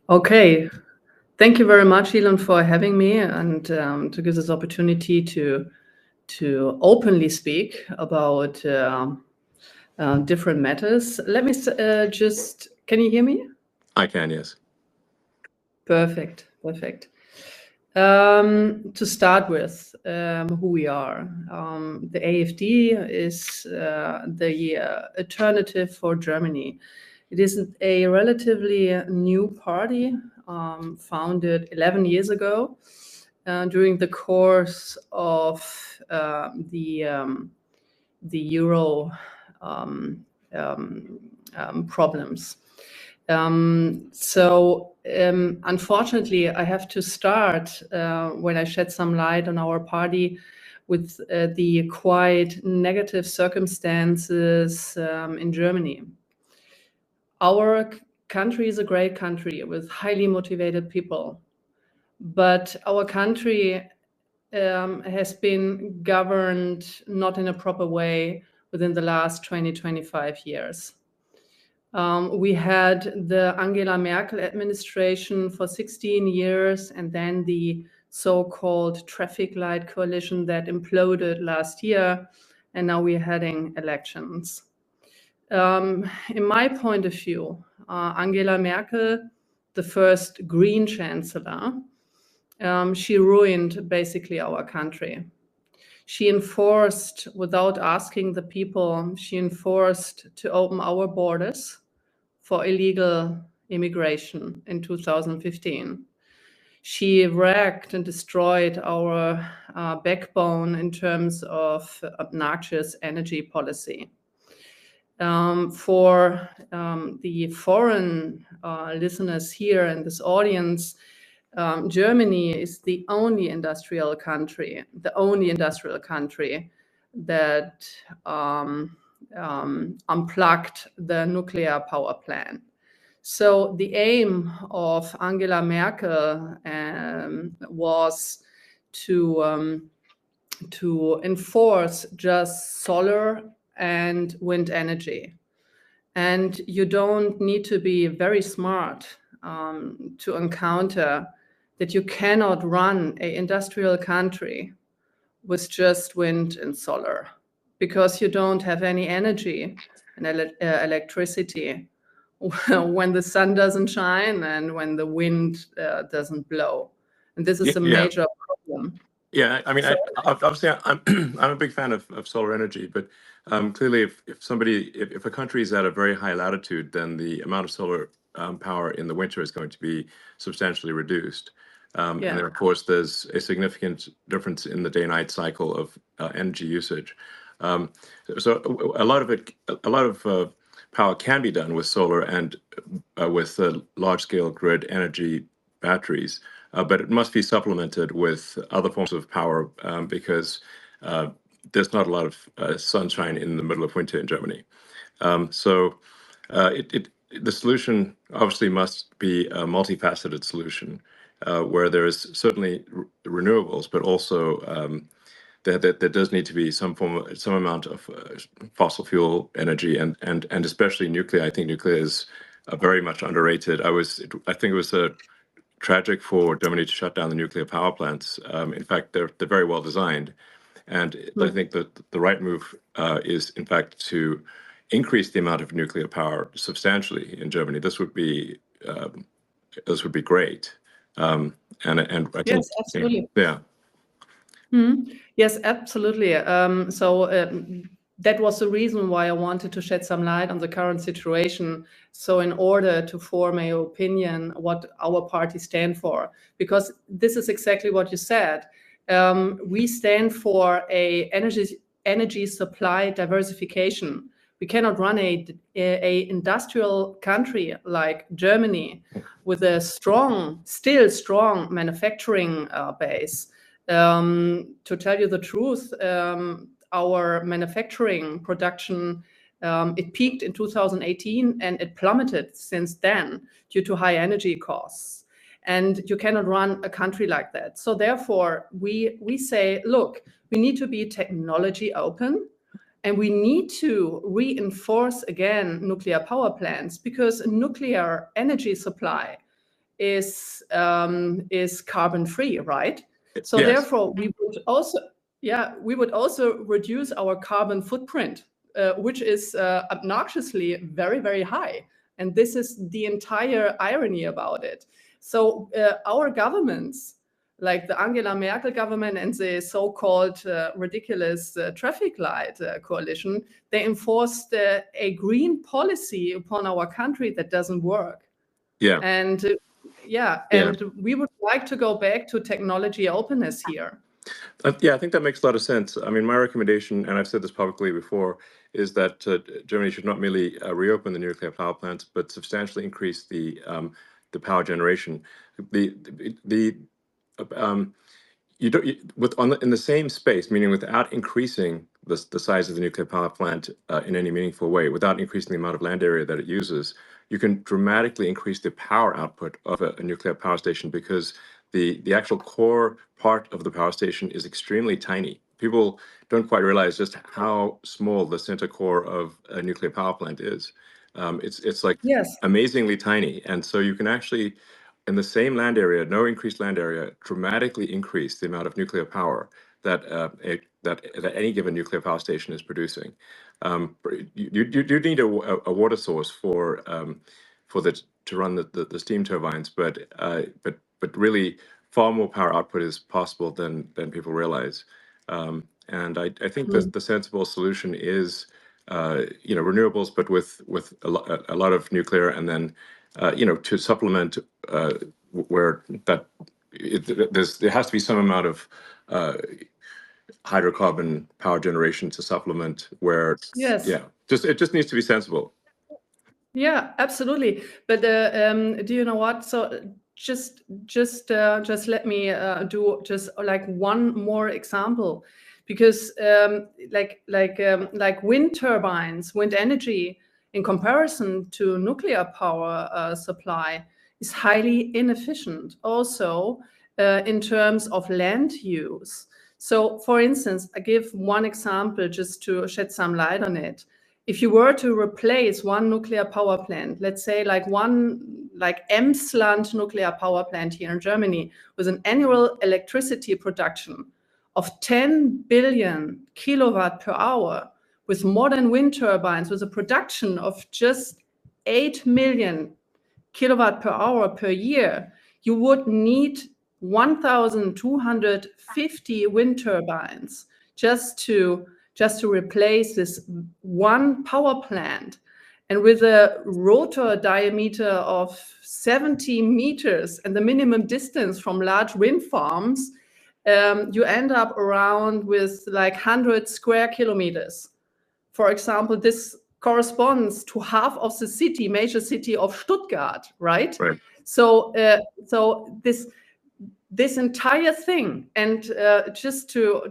Okay. Thank you very much, Elon, for having me and to give this opportunity to openly speak about different matters. Let me just. Can you hear me? I can, yes. Perfect. Perfect. To start with, who we are. The AfD is the alternative for Germany. It is a relatively new party, founded 11 years ago, during the course of the Euro problems. Unfortunately, I have to start when I shed some light on our party with the quite negative circumstances in Germany. Our country is a great country with highly motivated people, but our country has been governed not in a proper way within the last 25 years. We had the Angela Merkel administration for 16 years, and then the so-called traffic light coalition that imploded last year, and now we're heading elections. In my point of view, Angela Merkel, the first Green Chancellor, she ruined basically our country. She enforced, without asking the people, she enforced to open our borders for illegal immigration in 2015. She wrecked and destroyed our backbone in terms of obnoxious energy policy. For the foreign listeners here in this audience, Germany is the only industrial country that unplugged the nuclear power plant. So the aim of Angela Merkel was to enforce just solar and wind energy. And you don't need to be very smart to encounter that you cannot run an industrial country with just wind and solar, because you don't have any energy and electricity when the sun doesn't shine and when the wind doesn't blow. And this is a major problem. Yeah, I mean, obviously, I'm I'm a big fan of solar energy, but clearly, if a country is at a very high latitude, then the amount of solar power in the winter is going to be substantially reduced. And then, of course, there's a significant difference in the day-night cycle of energy usage. So a lot of power can be done with solar and with large-scale grid energy batteries. But it must be supplemented with other forms of power because there's not a lot of sunshine in the middle of winter in Germany. The solution obviously must be a multifaceted solution where there is certainly renewables, but also there does need to be some amount of fossil fuel energy and especially nuclear. I think nuclear is very much underrated. I think it was tragic for Germany to shut down the nuclear power plants. In fact, they're very well designed, and I think that the right move is, in fact, to increase the amount of nuclear power substantially in Germany. This would be great. And I think, yes, absolutely. Yeah. Yes, absolutely. That was the reason why I wanted to shed some light on the current situation. So in order to form an opinion what our party stand for, because this is exactly what you said. We stand for a energy supply diversification. We cannot run a industrial country like Germany with a still strong manufacturing base. To tell you the truth, our manufacturing production, it peaked in 2018 and it plummeted since then due to high energy costs. And you cannot run a country like that. So therefore, we say, look, we need to be technology open and we need to reinforce again nuclear power plants, because nuclear energy supply is carbon free, right? So Yes. therefore, we would also reduce our carbon footprint, which is obnoxiously very, very high. And this is the entire irony about it. So our governments, like the Angela Merkel government and the so-called ridiculous traffic light coalition, they enforced a green policy upon our country that doesn't work. Yeah. And we would like to go back to technology openness here. Yeah, I think that makes a lot of sense. I mean, my recommendation, and I've said this publicly before, is that Germany should not merely reopen the nuclear power plants, but substantially increase the power generation. In the same space, meaning without increasing the size of the nuclear power plant in any meaningful way, without increasing the amount of land area that it uses, you can dramatically increase the power output of a nuclear power station, because the actual core part of the power station is extremely tiny. People don't quite realize just how small the center core of a nuclear power plant is. It's like amazingly tiny, and so you can actually, in the same land area, no increased land area, dramatically increase the amount of nuclear power that any given nuclear power station is producing. You need a water source to run the steam turbines, but really far more power output is possible than people realize. And I think that the sensible solution is renewables, but with a lot of nuclear, and then to supplement where that there has to be some amount of hydrocarbon power generation to supplement where it just needs to be sensible. Yeah, absolutely. But do you know what? So just let me do just like one more example, because like wind turbines, wind energy, in comparison to nuclear power supply, is highly inefficient. Also, in terms of land use. So, for instance, I give one example just to shed some light on it. If you were to replace one nuclear power plant, let's say like Emsland nuclear power plant here in Germany, with an annual electricity production of 10 billion kilowatt per hour, with modern wind turbines, with a production of just 8 million kilowatt per hour per year, you would need 1,250 wind turbines just to replace this one power plant. And with a rotor diameter of 70 meters and the minimum distance from large wind farms, you end up around with like 100 square kilometers. For example, this corresponds to half of the major city of Stuttgart, right? Right. So this entire thing, and just to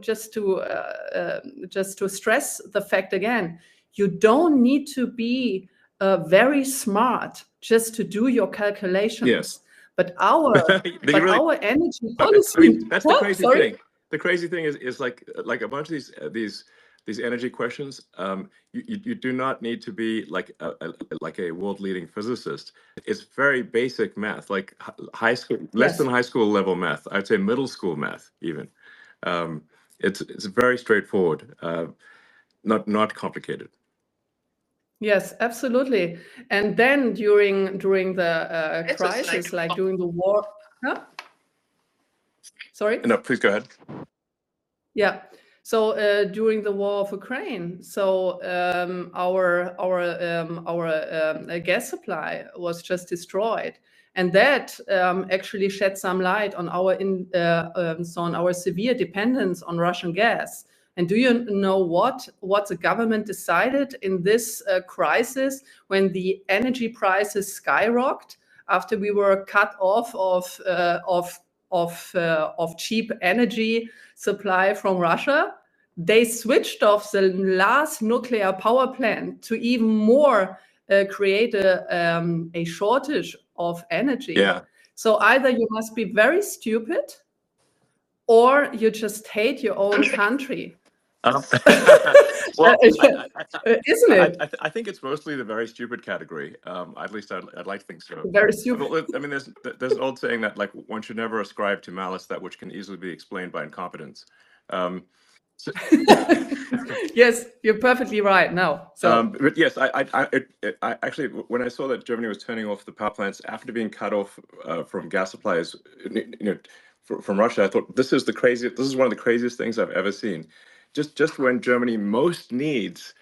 stress the fact again, you don't need to be very smart just to do your calculations. Yes. But our energy policy. I mean, that's the crazy thing. The crazy thing is like a bunch of these energy questions. You do not need to be like a world-leading physicist. It's very basic math, like high school, less than high school level math. I'd say middle school math even. It's very straightforward, not complicated. Yes, absolutely. And then during the crisis, like during the war. Huh? Sorry? No, please go ahead. Yeah. So during the war of Ukraine, so our gas supply was just destroyed, and that actually shed some light on our severe dependence on Russian gas. And do you know what the government decided in this crisis, when the energy prices skyrocketed after we were cut off of cheap energy supply from Russia? They switched off the last nuclear power plant to even more create a shortage of energy. Yeah. So either you must be very stupid, or you just hate your own country. Well, isn't it? I think it's mostly the very stupid category. At least I'd like to think so. Very stupid. I mean, there's an old saying that like one should never ascribe to malice that which can easily be explained by incompetence. So, Yes, you're perfectly right. Now, so but yes, I actually, when I saw that Germany was turning off the power plants after being cut off from gas supplies, from Russia, I thought this is one of the craziest things I've ever seen. Just when Germany most needs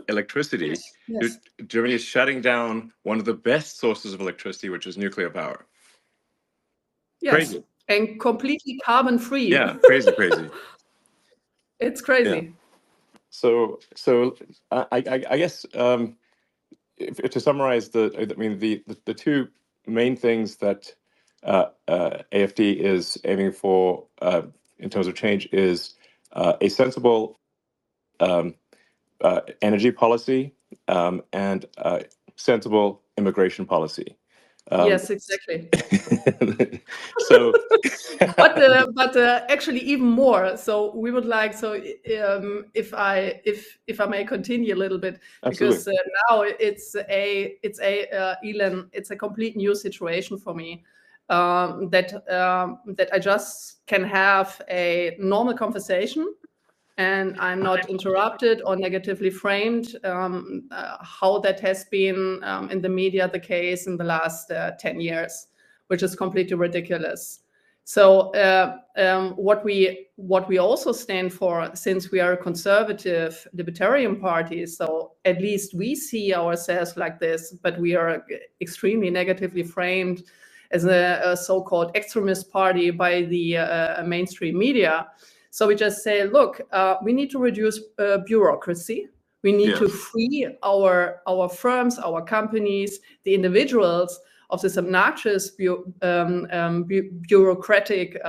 electricity, yes, Germany is shutting down one of the best sources of electricity, which is nuclear power. yes, Crazy. and completely carbon free. Yeah, crazy. It's crazy. Yeah. So I guess if to summarize the two main things that AFD is aiming for in terms of change is a sensible energy policy and sensible immigration policy. Yes, exactly. So, But actually even more. So we would like, if I may continue a little bit, because absolutely. now it's Elon, it's a complete new situation for me. That I just can have a normal conversation and I'm not interrupted or negatively framed, how that has been in the media the case in the last 10 years, which is completely ridiculous. So what we also stand for, since we are a conservative libertarian party, so at least we see ourselves like this, but we are extremely negatively framed as a so-called extremist party by the mainstream media. So we just say, look, we need to reduce bureaucracy. We need to free our firms, our companies, the individuals of this obnoxious bureaucratic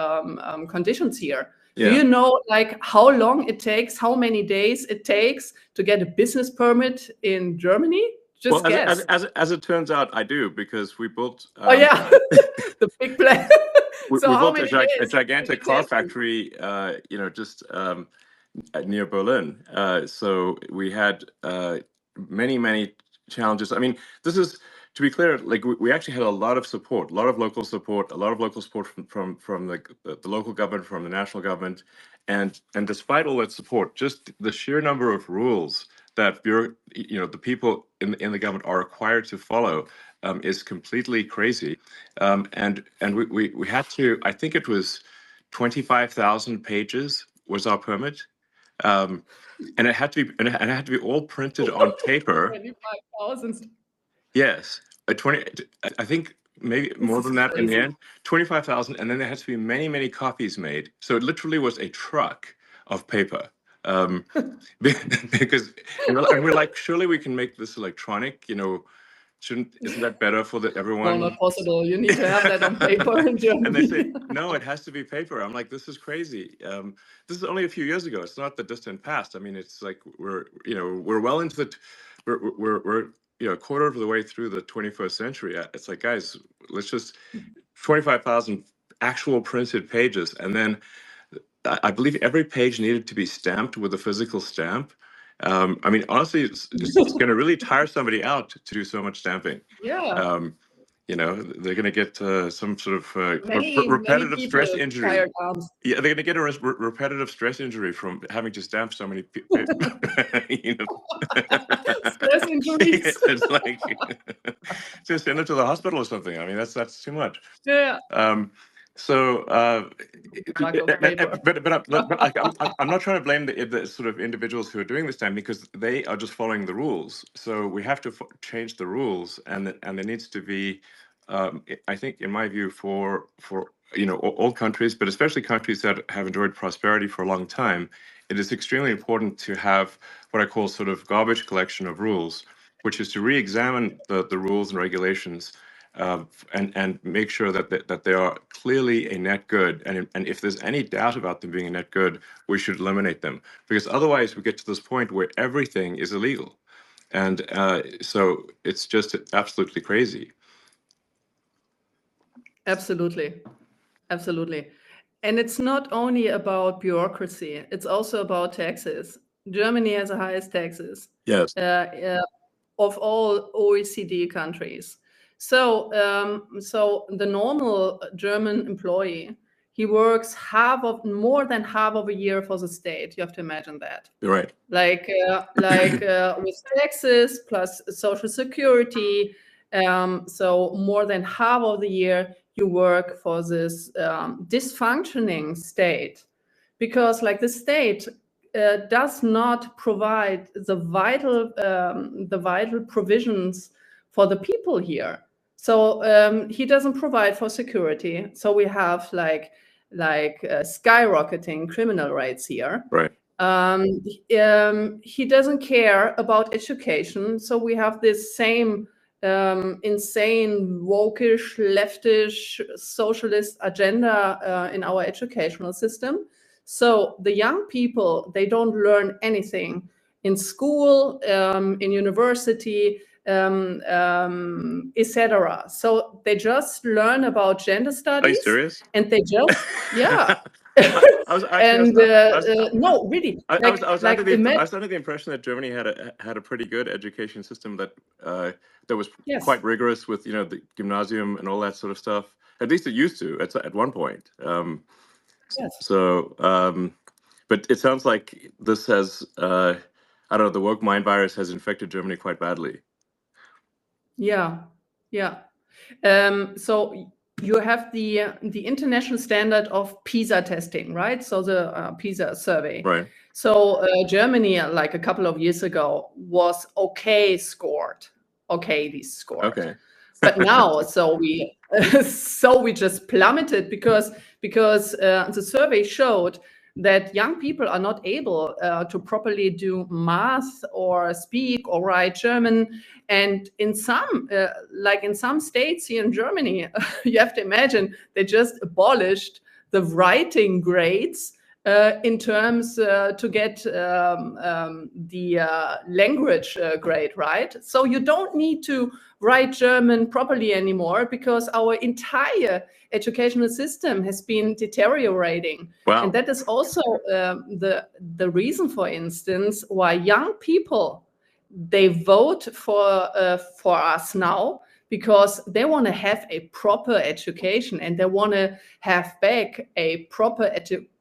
conditions here. Do you know like how long it takes, how many days it takes to get a business permit in Germany? Just guess. As it turns out, I do, because we built. Oh yeah, the big plan. We So how built many a days? gigantic car factory, just near Berlin. So we had many challenges. I mean, this is, to be clear, like we actually had a lot of support, a lot of local support, from the local government, from the national government, and despite all that support, just the sheer number of rules that the people in the government are required to follow is completely crazy. And we had to, I think it was 25,000 pages was our permit. And it had to be all printed on paper. 25,000. Yes, I think maybe more than that in the end. 25,000, and then there had to be many copies made. So it literally was a truck of paper. Because and we're like, surely we can make this electronic. Isn't that better for everyone? No, not possible. You need to have that on paper in Germany. And they say, no, it has to be paper. I'm like, this is crazy. This is only a few years ago. It's not the distant past. I mean, it's like we're well into we're a quarter of the way through the 21st century. It's like, guys, let's just 25,000 actual printed pages, and then I believe every page needed to be stamped with a physical stamp. I mean, honestly, it's going to really tire somebody out to do so much stamping. Yeah. They're going to get some sort of repetitive many stress injury. tired arms. Yeah, they're going to get a repetitive stress injury from having to stamp so many. Stress injuries. It's like just send them to the hospital or something. I mean, that's too much. Yeah. So, Truck of paper. but I'm not trying to blame the sort of individuals who are doing this time, because they are just following the rules. So we have to change the rules, and there needs to be, I think, in my view, for all countries, but especially countries that have enjoyed prosperity for a long time, it is extremely important to have what I call sort of garbage collection of rules, which is to re-examine the rules and regulations. And make sure that they are clearly a net good, and if there's any doubt about them being a net good, we should eliminate them, because otherwise we get to this point where everything is illegal, and so it's just absolutely crazy. Absolutely. And it's not only about bureaucracy, it's also about taxes. Germany has the highest taxes Yes. of all OECD countries. So, so the normal German employee, he works more than half of a year for the state. You have to imagine that. You're right. Like with taxes plus social security. So more than half of the year you work for this dysfunctioning state, because like the state does not provide the vital provisions for the people here. So he doesn't provide for security. So we have like skyrocketing criminal rates here. Right. He doesn't care about education. So we have this same insane wokish, leftish, socialist agenda in our educational system. So the young people, they don't learn anything in school, in university, etc. So they just learn about gender studies. Are you serious? And they just, yeah. No, really. I was under the impression that Germany had a pretty good education system that was quite rigorous with the gymnasium and all that sort of stuff. At least it used to at one point. So, but it sounds like this has I don't know, the woke mind virus has infected Germany quite badly. Yeah. So you have the international standard of PISA testing, right? So the PISA survey. Right. So Germany, like a couple of years ago, was scored. Okay. But now, so we just plummeted because the survey showed that young people are not able to properly do math or speak or write German. And in some states here in Germany, you have to imagine they just abolished the writing grades in terms to get the language grade, right? So you don't need to write German properly anymore because our entire educational system has been deteriorating. Wow. And that is also the reason, for instance, why young people, they vote for us now, because they want to have a proper education and they want to have back a proper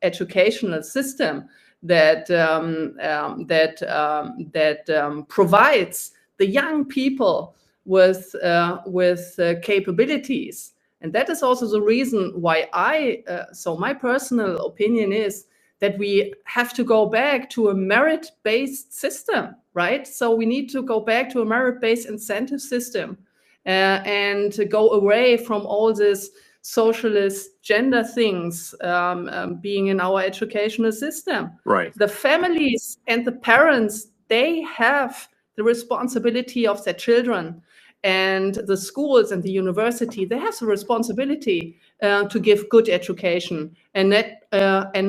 educational system that provides the young people with capabilities. And that is also the reason why so my personal opinion is that we have to go back to a merit-based system, right? So we need to go back to a merit-based incentive system and to go away from all this socialist gender things being in our educational system. Right. The families and the parents, they have the responsibility of their children. And the schools and the university, they have the responsibility to give good education and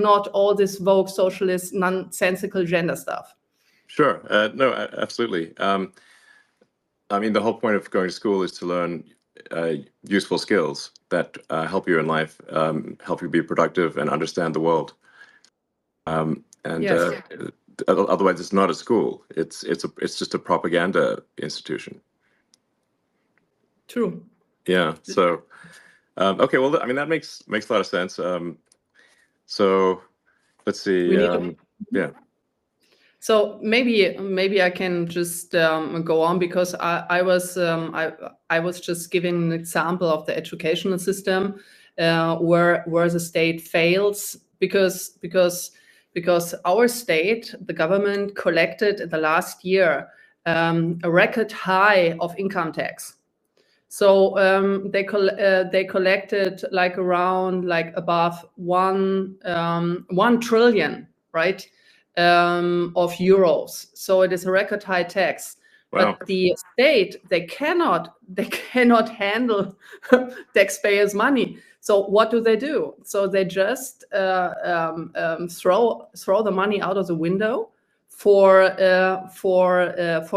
not all this woke socialist nonsensical gender stuff. Sure. No, absolutely. I mean, the whole point of going to school is to learn useful skills that help you in life, help you be productive and understand the world. Otherwise, it's not a school. It's just a propaganda institution. True. Yeah. So, okay. Well, I mean, that makes a lot of sense. So, let's see. Yeah. So maybe I can just go on, because I was just giving an example of the educational system where the state fails because our state, the government, collected in the last year a record high of income tax. So they collected above 1 trillion, right, of euros. So it is a record high tax. Wow. But the state, they cannot handle taxpayers' money. So what do? So they just throw the money out of the window for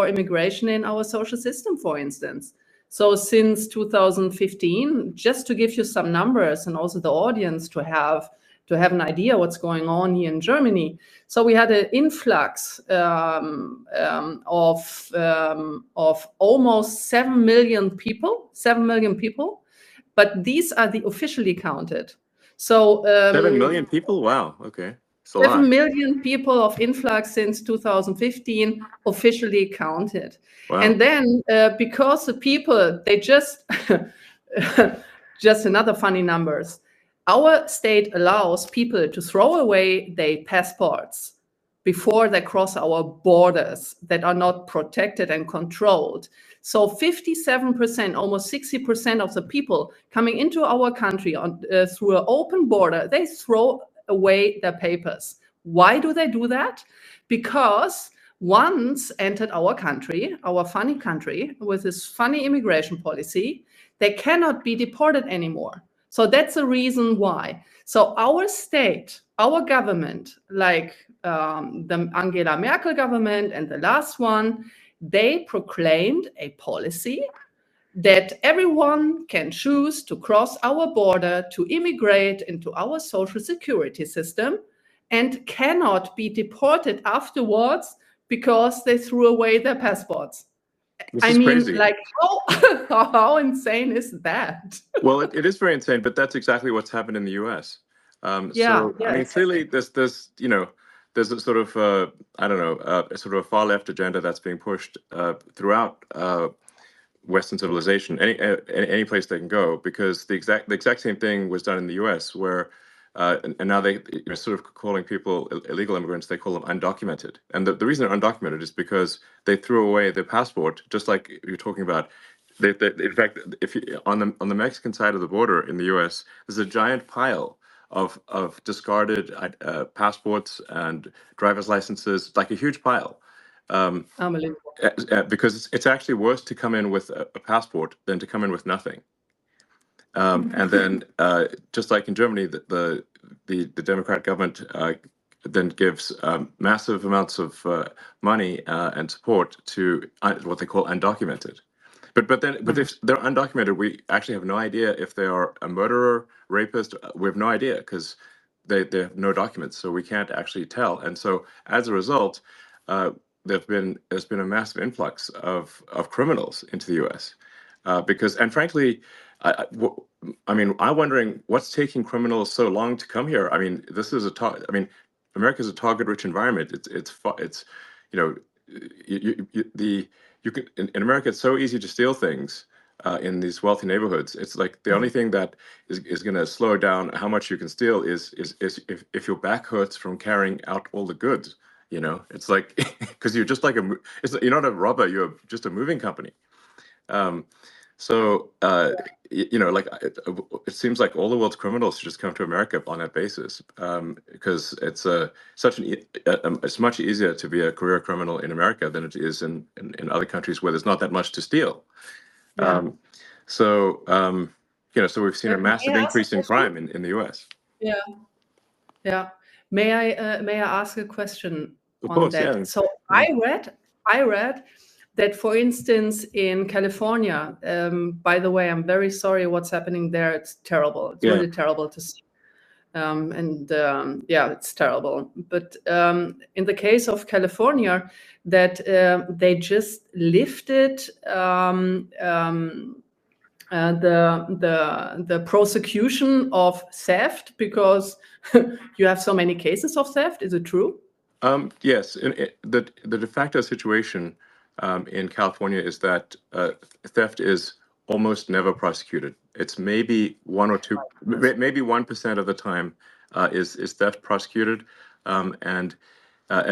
immigration in our social system, for instance. So since 2015, just to give you some numbers and also the audience to have to have an idea what's going on here in Germany. So we had an influx of almost 7 million people, but these are the officially counted. So 7 million people? Wow. Okay. It's a 7 lot. million people of influx since 2015 officially counted. Wow. And then because the people, they just, just another funny numbers. Our state allows people to throw away their passports before they cross our borders that are not protected and controlled. So 57%, almost 60% of the people coming into our country through an open border, they throw away their papers. Why do they do that? Because once entered our country, our funny country, with this funny immigration policy, they cannot be deported anymore. So that's the reason why. So our state, our government, like the Angela Merkel government and the last one, they proclaimed a policy that everyone can choose to cross our border to immigrate into our social security system and cannot be deported afterwards because they threw away their passports. This I is mean, crazy. like, how insane is that? Well, it is very insane, but that's exactly what's happened in the U.S. Yeah, So, yeah, I mean, exactly. clearly there's a sort of, I don't know, a sort of a far left agenda that's being pushed throughout Western civilization, any place they can go, because the exact same thing was done in the U.S. where, and now they sort of calling people illegal immigrants, they call them undocumented, and the reason they're undocumented is because they threw away their passport, just like you're talking about. In fact, if you, on the Mexican side of the border in the U.S., there's a giant pile of discarded passports and driver's licenses, like a huge pile. Unbelievable. Because it's actually worse to come in with a passport than to come in with nothing. And then, just like in Germany, the Democratic government then gives massive amounts of money and support to what they call undocumented. But if they're undocumented, we actually have no idea if they are a murderer, rapist. We have no idea because they have no documents, so we can't actually tell. And so as a result, there's been a massive influx of criminals into the U.S. Because, and frankly, I mean, I'm wondering what's taking criminals so long to come here. I mean, this is I mean, America's a target-rich environment. It's you know, you can in America, it's so easy to steal things in these wealthy neighborhoods. It's like the only thing that is going to slow down how much you can steal is if your back hurts from carrying out all the goods. You know, it's like because you're just like you're not a robber. You're just a moving company. So like it seems like all the world's criminals should just come to America on that basis, because it's it's much easier to be a career criminal in America than it is in other countries where there's not that much to steal. Yeah. So so we've seen a massive May I ask increase a in question? crime in the U.S. Yeah. Yeah. May I ask a question Of on course, that? yeah. So I read that, for instance, in California, by the way, I'm very sorry what's happening there. It's terrible. It's Yeah. really terrible to see. Yeah, it's terrible. But in the case of California, that they just lifted the prosecution of theft because you have so many cases of theft. Is it true? Yes, the de facto situation in California is that theft is almost never prosecuted. It's maybe 1% of the time is theft prosecuted, and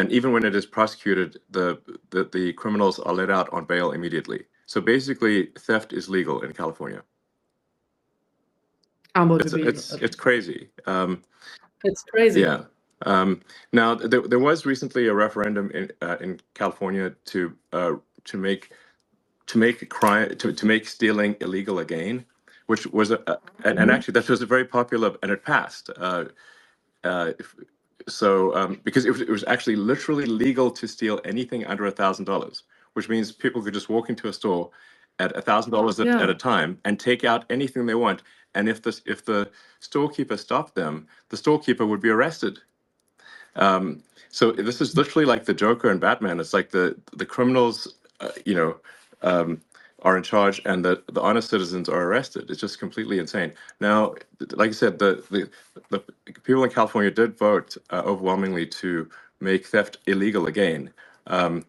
even when it is prosecuted, the criminals are let out on bail immediately. So basically, theft is legal in California. Unbelievable. It's crazy. It's crazy. Yeah. Now there was recently a referendum in California to make stealing illegal again, which was and actually that was a very popular, and it passed. Because it was actually literally legal to steal anything under $1,000, which means people could just walk into a store at $1,000 at a time and take out anything they want. And if the storekeeper stopped them, the storekeeper would be arrested. So this is literally like the Joker and Batman. It's like the criminals, are in charge, and the honest citizens are arrested. It's just completely insane. Now, like I said, the people in California did vote overwhelmingly to make theft illegal again. But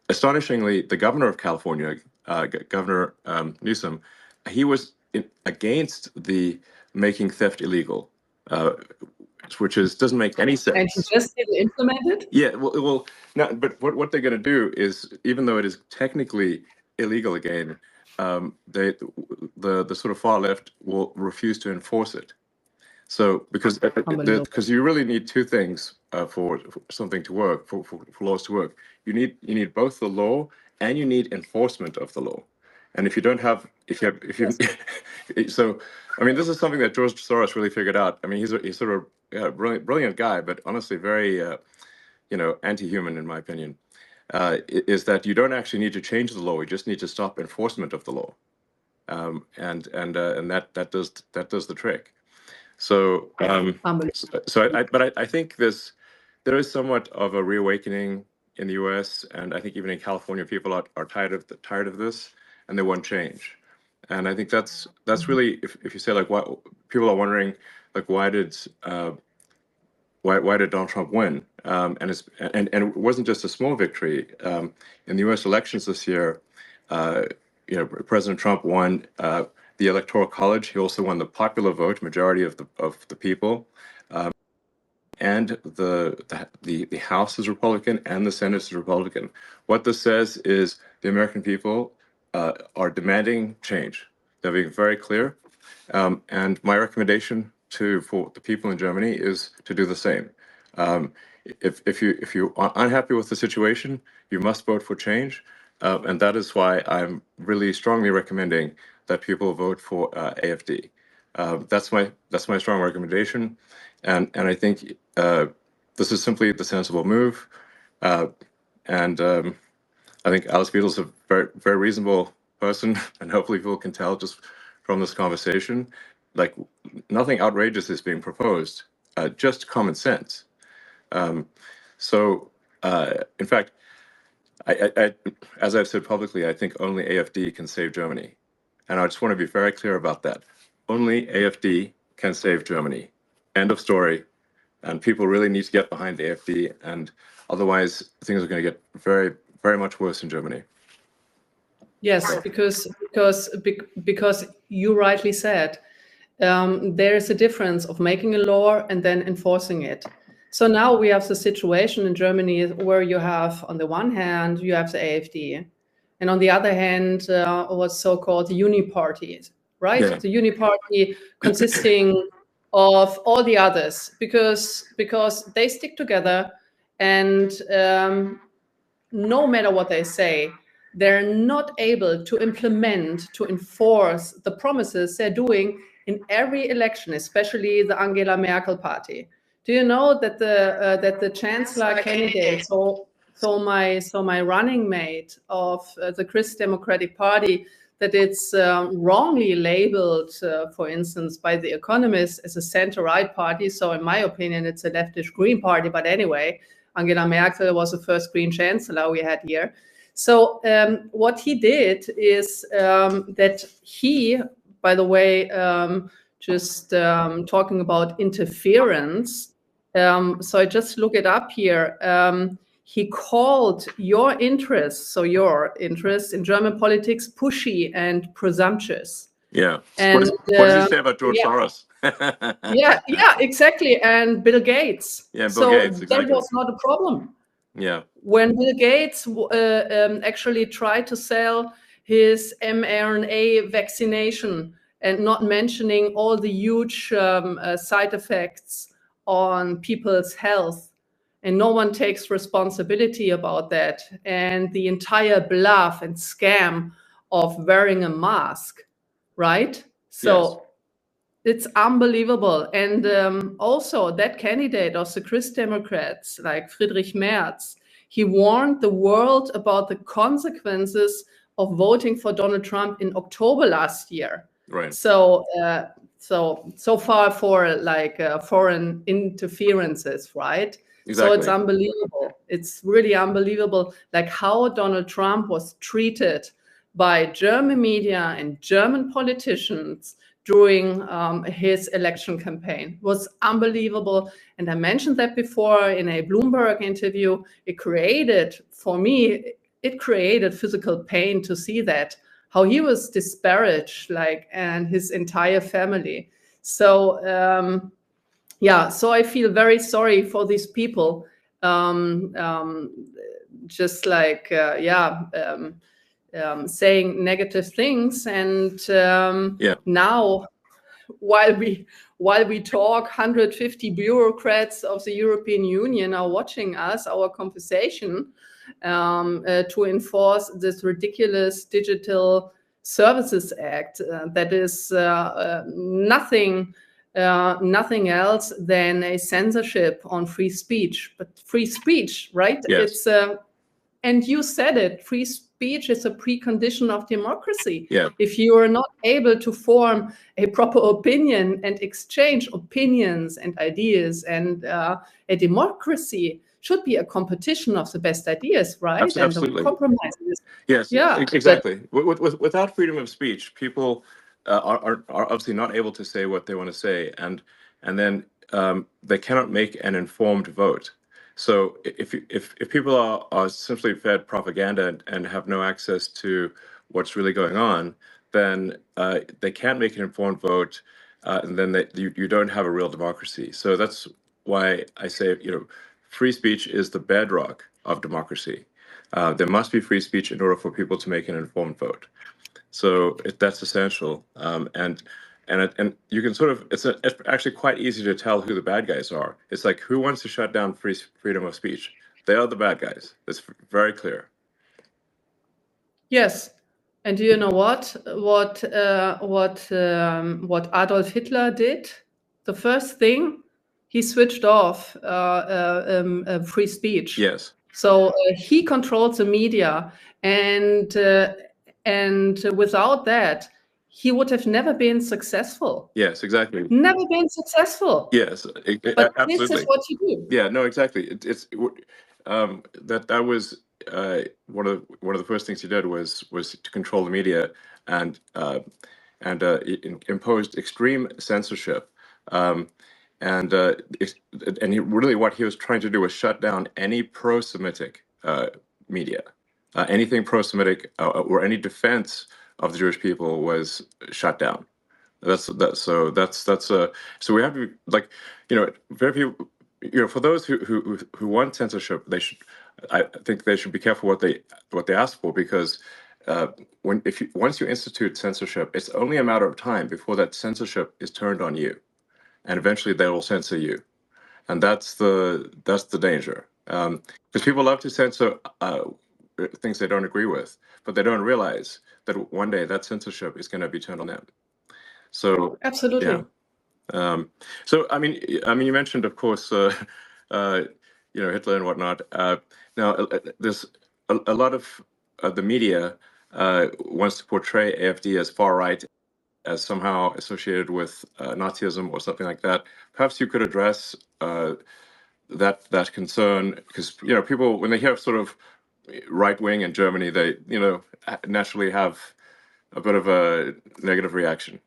astonishingly, the governor of California, Governor Newsom, he was against the making theft illegal, which doesn't make any sense. And he just didn't implement it? Yeah, well, no, but what they're going to do is, even though it is technically illegal again, the sort of far left will refuse to enforce it. So because you really need two things for something to work, for laws to work. You need both the law and you need enforcement of the law. And if you don't have, so I mean, this is something that George Soros really figured out. I mean, he's sort of a brilliant guy, but honestly very anti-human in my opinion. Is that you don't actually need to change the law; you just need to stop enforcement of the law, and that does the trick. So I think there is somewhat of a reawakening in the U.S. and I think even in California, people are tired of this and they want change. And I think that's really, if you say like, why people are wondering, like, why did Donald Trump win? And it wasn't just a small victory. In the U.S. elections this year, President Trump won the Electoral College. He also won the popular vote, majority of the people, and the House is Republican and the Senate is Republican. What this says is the American people are demanding change. They're being very clear, and my recommendation for the people in Germany is to do the same. If you are unhappy with the situation, you must vote for change, and that is why I'm really strongly recommending that people vote for AFD. That's my strong recommendation, and I think this is simply the sensible move, and I think Alice Weidel is a very, very reasonable person, and hopefully people can tell just from this conversation, like nothing outrageous is being proposed, just common sense. So, in fact, I, as I've said publicly, I think only AFD can save Germany, and I just want to be very clear about that. Only AFD can save Germany. End of story. And people really need to get behind the AFD, and otherwise things are going to get very, very much worse in Germany. Yes, because you rightly said, there is a difference of making a law and then enforcing it. So now we have the situation in Germany where you have, on the one hand, you have the AfD, and on the other hand, what's so-called the Uniparty, right? Yeah. The Uniparty consisting of all the others, because they stick together, and no matter what they say, they're not able to implement, to enforce the promises they're doing in every election, especially the Angela Merkel party. Do you know that the chancellor candidate, so my running mate of the Christ Democratic Party, that it's wrongly labeled, for instance, by The Economist as a center-right party. So in my opinion, it's a leftish Green party. But anyway, Angela Merkel was the first Green chancellor we had here. So what he did is that he, by the way, just talking about interference, so I just look it up here. He called your interests in German politics, pushy and presumptuous. Yeah. And what does he say about George Soros? yeah, exactly. And Bill Gates. Yeah, Bill Gates, exactly. That was not a problem. Yeah. When Bill Gates actually tried to sell his mRNA vaccination and not mentioning all the huge side effects on people's health, and no one takes responsibility about that, and the entire bluff and scam of wearing a mask, right? So it's unbelievable. And also that candidate of the Christ Democrats, like Friedrich Merz, He warned the world about the consequences of voting for Donald Trump in October last year. Right. So far for like foreign interferences, right? Exactly. So it's unbelievable. It's really unbelievable, like how Donald Trump was treated by German media and German politicians during his election campaign. It was unbelievable. And I mentioned that before in a Bloomberg interview. It created, for me, it created physical pain to see that, how he was disparaged, like, and his entire family. So so I feel very sorry for these people. Just like saying negative things, and now while we talk, 150 bureaucrats of the European Union are watching us, our conversation, to enforce this ridiculous Digital Services Act that is nothing else than a censorship on free speech. But free speech, right? Yes. It's and you said it, free speech is a precondition of democracy. Yeah. If you are not able to form a proper opinion and exchange opinions and ideas, and a democracy should be a competition of the best ideas, right? Absolutely. And compromises. Yes, Yeah, exactly. Without freedom of speech, people are obviously not able to say what they want to say, and then they cannot make an informed vote. So if people are simply fed propaganda and have no access to what's really going on, then they can't make an informed vote, and then you don't have a real democracy. So that's why I say, free speech is the bedrock of democracy. There must be free speech in order for people to make an informed vote. So that's essential. And you can sort of, it's actually quite easy to tell who the bad guys are. It's like, who wants to shut down freedom of speech? They are the bad guys. It's very clear. Yes. And do you know what Adolf Hitler did? The first thing, he switched off free speech. Yes. So he controlled the media, and without that, he would have never been successul. Yes, exactly. Never been successful. Yes, But absolutely. this is what you do. Yeah, no, exactly. That was one of the first things he did was to control the media, and imposed extreme censorship. And really what he was trying to do was shut down any pro-Semitic media. Anything pro-Semitic or any defense of the Jewish people was shut down. So we have to, like, very few, for those who want censorship, I think they should be careful what they ask for, because once you institute censorship, it's only a matter of time before that censorship is turned on you, and eventually they will censor you, and that's the danger. Because people love to censor things they don't agree with, but they don't realize that one day that censorship is going to be turned on them. So absolutely. Yeah. So I mean, you mentioned, of course, Hitler and whatnot. Now, there's a lot of the media wants to portray AfD as far right, as somehow associated with Nazism or something like that. Perhaps you could address that concern, because people, when they hear sort of right wing in Germany, they naturally have a bit of a negative reaction.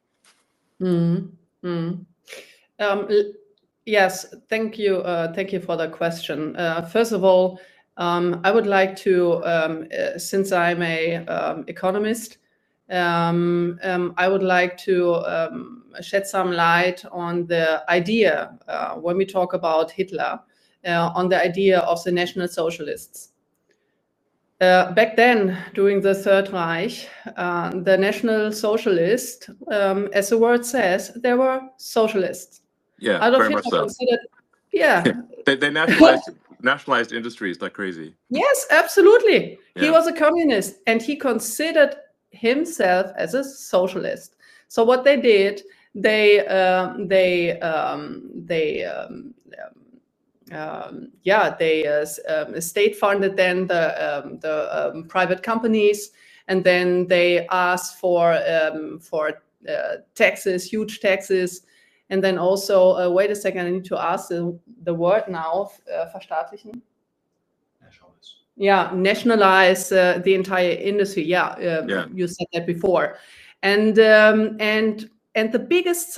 Yes, thank you for the question. First of all, I would like to, since I'm a economist, I would like to shed some light on the idea, when we talk about Hitler, on the idea of the National Socialists. Back then, during the Third Reich, the National Socialists, as the word says, they were socialists. Yeah, Adolf very much Hitler so. They nationalized industries like crazy. Yes, absolutely. Yeah. He was a communist, and he considered himself as a socialist. So what they did, they state funded then the private companies, and then they asked for taxes, huge taxes, and then also wait a second, I need to ask the word now, verstaatlichen. Yeah, nationalize the entire industry. Yeah, you said that before, and the biggest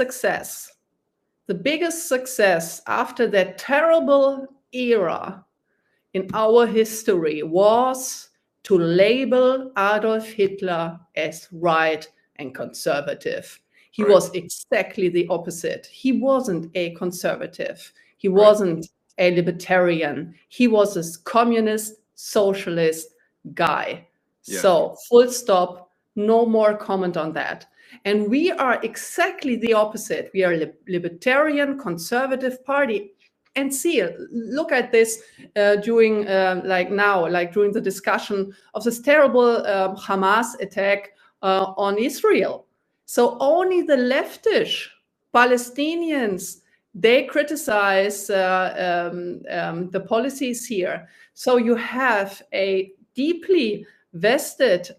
success after that terrible era in our history was to label Adolf Hitler as right and conservative. He was exactly the opposite. He wasn't a conservative. He wasn't a libertarian. He was a communist, socialist guy. So full stop, no more comment on that. And we are exactly the opposite. We are a libertarian, conservative party. And look at this during during the discussion of this terrible Hamas attack on Israel. So only the leftish Palestinians, they criticize the policies here. So you have a deeply vested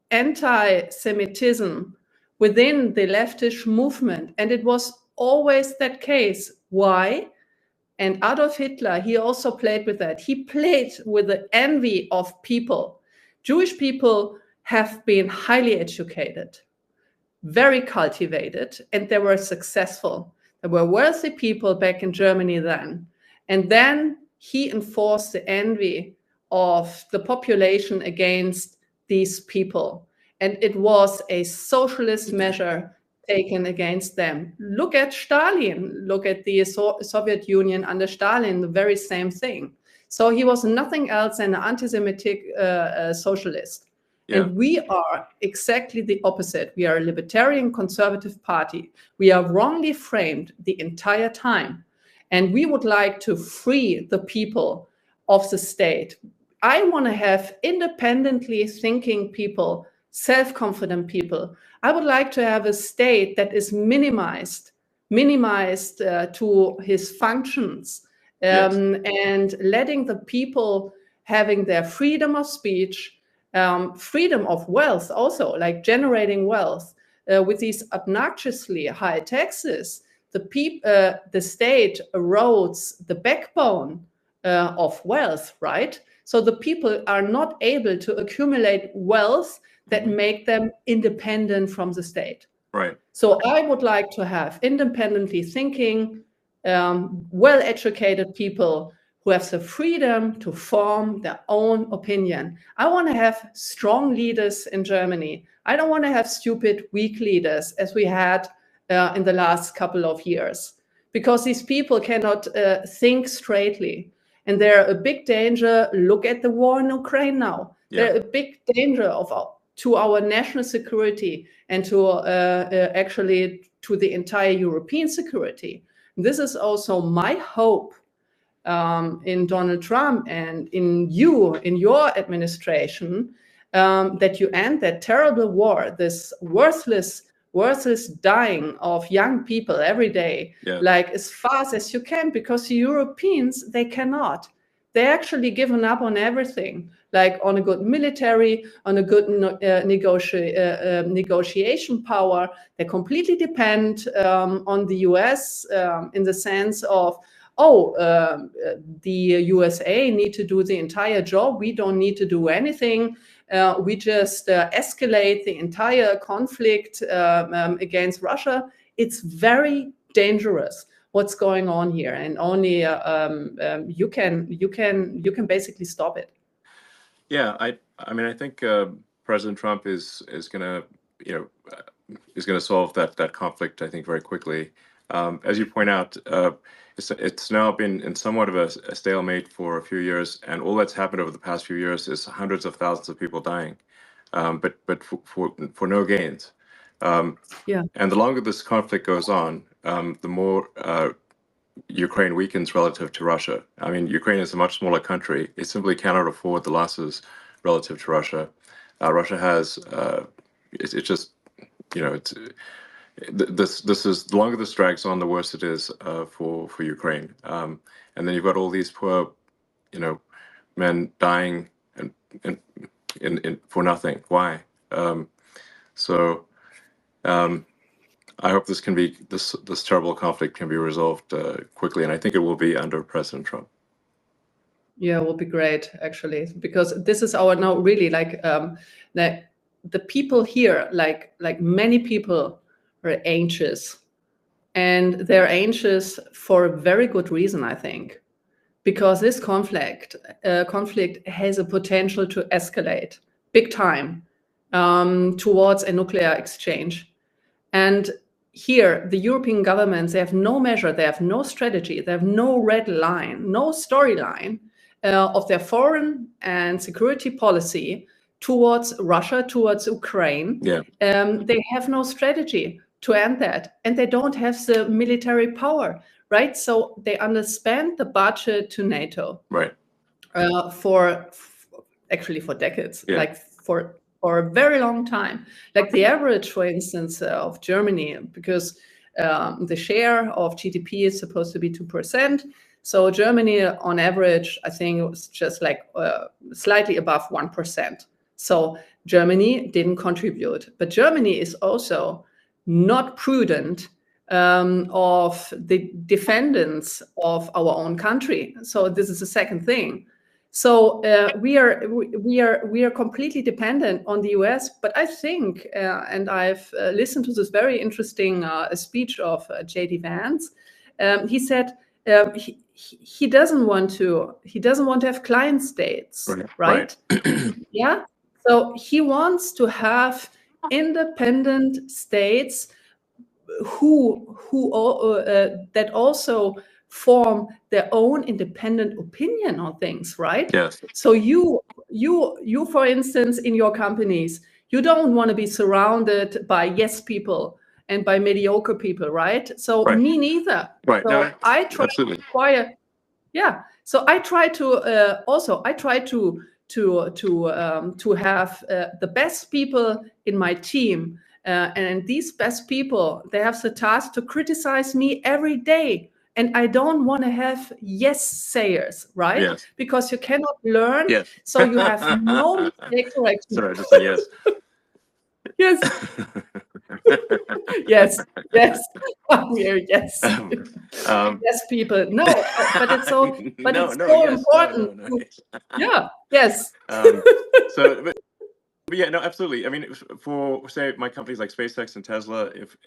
anti-Semitism within the leftish movement. And it was always that case. Why? And Adolf Hitler, he also played with that. He played with the envy of people. Jewish people have been highly educated, very cultivated, and they were successful. There were wealthy people back in Germany then. And then he enforced the envy of the population against these people. And it was a socialist measure taken against them. Look at Stalin. Look at the Soviet Union under Stalin, the very same thing. So he was nothing else than an anti-Semitic socialist. And we are exactly the opposite. We are a libertarian conservative party. We are wrongly framed the entire time. And we would like to free the people of the state. I want to have independently thinking people, self-confident people. I would like to have a state that is minimized to his functions, and letting the people having their freedom of speech, freedom of wealth also, like generating wealth. With these obnoxiously high taxes, the state erodes the backbone of wealth, right? So the people are not able to accumulate wealth that make them independent from the state. Right. So I would like to have independently thinking, well-educated people who have the freedom to form their own opinion. I want to have strong leaders in Germany. I don't want to have stupid, weak leaders as we had in the last couple of years, because these people cannot think straightly. And they're a big danger. Look at the war in Ukraine now. They're a big danger to our national security and to actually to the entire European security. This is also my hope in Donald Trump and in your administration, that you end that terrible war, this worthless dying of young people every day, like as fast as you can, because the Europeans, they cannot. They actually given up on everything, like on a good military, on a good negotiation power. They completely depend on the US in the sense of, the USA need to do the entire job. We don't need to do anything. We just escalate the entire conflict against Russia. It's very dangerous what's going on here, and only you can basically stop it. Yeah, I mean, I think President Trump is gonna solve that conflict, I think, very quickly. As you point out, it's now been in somewhat of a stalemate for a few years, and all that's happened over the past few years is hundreds of thousands of people dying, but for no gains. And the longer this conflict goes on, the more Ukraine weakens relative to Russia. I mean, Ukraine is a much smaller country. It simply cannot afford the losses relative to Russia. Russia has, it's just, this is, the longer this drags on, the worse it is for Ukraine. And then you've got all these poor, men dying and for nothing. Why? So I hope this terrible conflict can be resolved quickly, and I think it will be under President Trump. Yeah, it will be great, actually, because this is our now really like the people here, like many people are anxious, and they're anxious for a very good reason, I think, because this conflict has a potential to escalate big time towards a nuclear exchange. And here, the European governments, they have no measure, they have no strategy, they have no red line, no storyline of their foreign and security policy towards Russia, towards Ukraine. Yeah. They have no strategy to end that, and they don't have the military power, right? So they underspend the budget to NATO, right? For decades, yeah. like for a very long time. Like the average, for instance, of Germany, because the share of GDP is supposed to be 2%. So Germany, on average, I think it was just like slightly above 1%. So Germany didn't contribute. But Germany is also not prudent of the defendants of our own country. So this is the second thing. So we are completely dependent on the US. But I think, and I've listened to this very interesting speech of J.D. Vance. He said he doesn't want to have client states, right? Yeah. So he wants to have independent states who that also form their own independent opinion on things, right? Yes. So you, for instance, in your companies, you don't want to be surrounded by yes people and by mediocre people, right? So me neither. Right. So no, I try absolutely. to acquire. Yeah. So I try to to have the best people in my team. And these best people, they have the task to criticize me every day. And I don't want to have yes sayers, right? Yes. Because you cannot learn. Yes. So you have no mistake correction. Sorry, I just said yes. Yes. yes. Yes. Yes. Yes, people. No, but it's so. But it's so important. Yeah. Yes. But yeah, no, absolutely. I mean, for say my companies like SpaceX and Tesla, if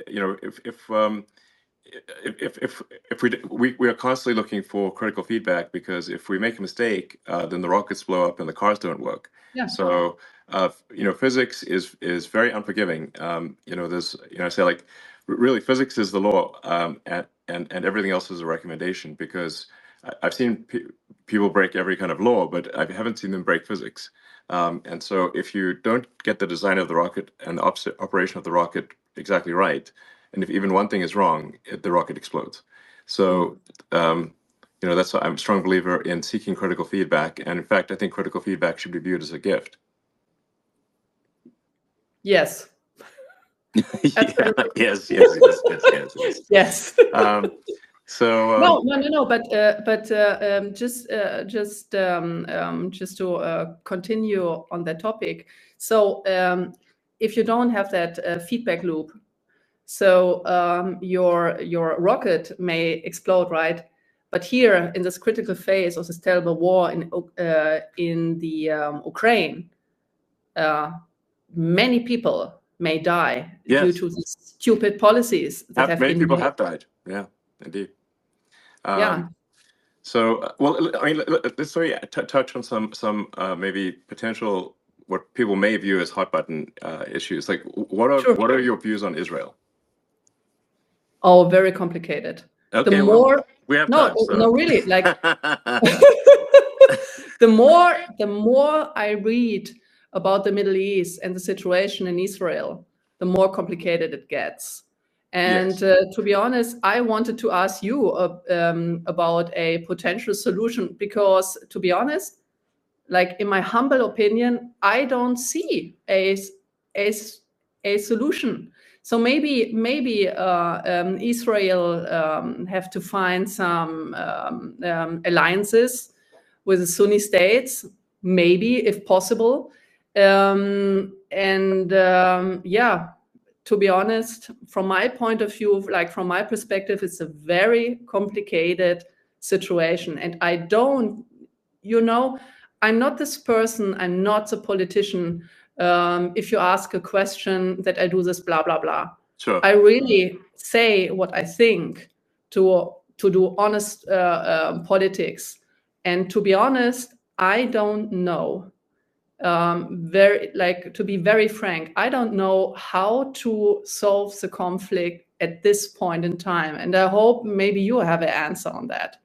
we are constantly looking for critical feedback, because if we make a mistake, then the rockets blow up and the cars don't work. Yeah. So physics is very unforgiving. There's I say, like, really, physics is the law, and everything else is a recommendation, because I've seen people break every kind of law, but I haven't seen them break physics. And so if you don't get the design of the rocket and the operation of the rocket exactly right, and if even one thing is wrong, the rocket explodes. So that's why I'm a strong believer in seeking critical feedback. And in fact, I think critical feedback should be viewed as a gift. Yes. Yeah, yes. Yes. So no. But just to continue on that topic. So if you don't have that feedback loop, so your rocket may explode, right? But here in this critical phase of this terrible war in the Ukraine, many people may die due to these stupid policies that have many been people made. have died. Yeah, indeed. Yeah. So, well, I mean, let's touch on some maybe potential, what people may view as hot button issues. Like, what are your views on Israel? Oh, very complicated. Okay, the more we have time. No, really, like the more I read about the Middle East and the situation in Israel, the more complicated it gets. And to be honest, I wanted to ask you about a potential solution, because to be honest, like in my humble opinion, I don't see a solution. So maybe Israel have to find some alliances with the Sunni states, maybe if possible. Yeah, to be honest, from my point of view, like from my perspective, it's a very complicated situation. And I don't, I'm not this person, I'm not a politician. If you ask a question that I do this, blah, blah, blah. Sure. I really say what I think to do honest politics. And to be honest, I don't know. To be very frank, I don't know how to solve the conflict at this point in time. And I hope maybe you have an answer on that.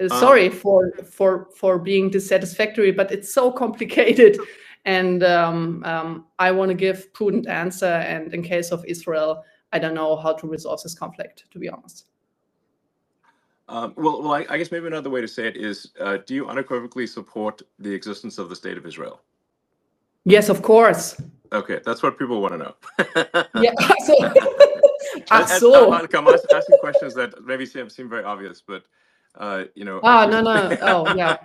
Sorry for being dissatisfactory, but it's so complicated. And I want to give prudent answer. And in case of Israel, I don't know how to resolve this conflict, to be honest. Well, I guess maybe another way to say it is, do you unequivocally support the existence of the state of Israel? Yes, of course. Okay, that's what people want to know. Yeah, I'm asking questions that maybe seem very obvious, but no. Oh, yeah.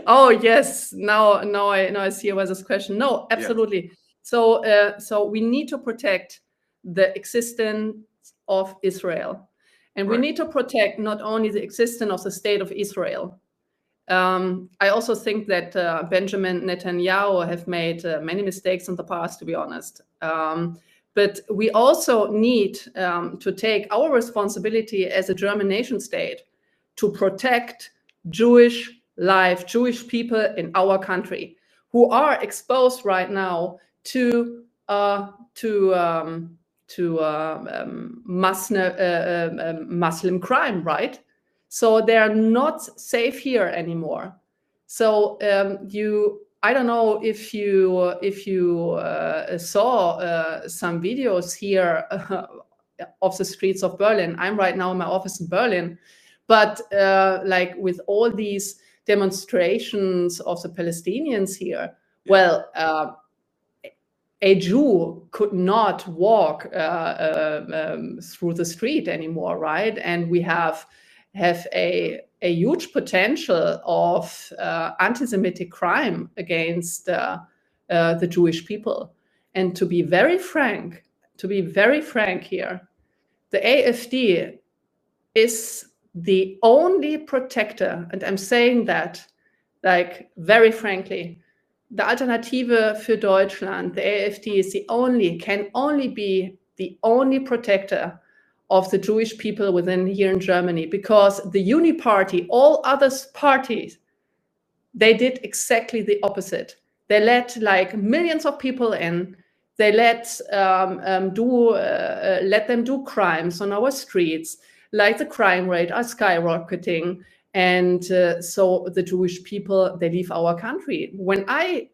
Oh, yes. Now I see where this question. No, absolutely. Yeah. So we need to protect the existence of Israel. And we need to protect not only the existence of the state of Israel. I also think that Benjamin Netanyahu have made many mistakes in the past, to be honest. But we also need to take our responsibility as a German nation state to protect Jewish life, Jewish people in our country who are exposed right now to Muslim crime, right? So they are not safe here anymore. So I don't know if you saw some videos here of the streets of Berlin. I'm right now in my office in Berlin, but like with all these demonstrations of the Palestinians here, well, a Jew could not walk through the street anymore, right? And we have a huge potential of anti-Semitic crime against the Jewish people. And to be very frank here, the AfD is the only protector, and I'm saying that like very frankly, the Alternative für Deutschland, the AfD, can only be the only protector of the Jewish people within here in Germany, because the Uni Party, all other parties, they did exactly the opposite. They let like millions of people in. They let them do crimes on our streets, like the crime rate are skyrocketing. And so the Jewish people, they leave our country. When I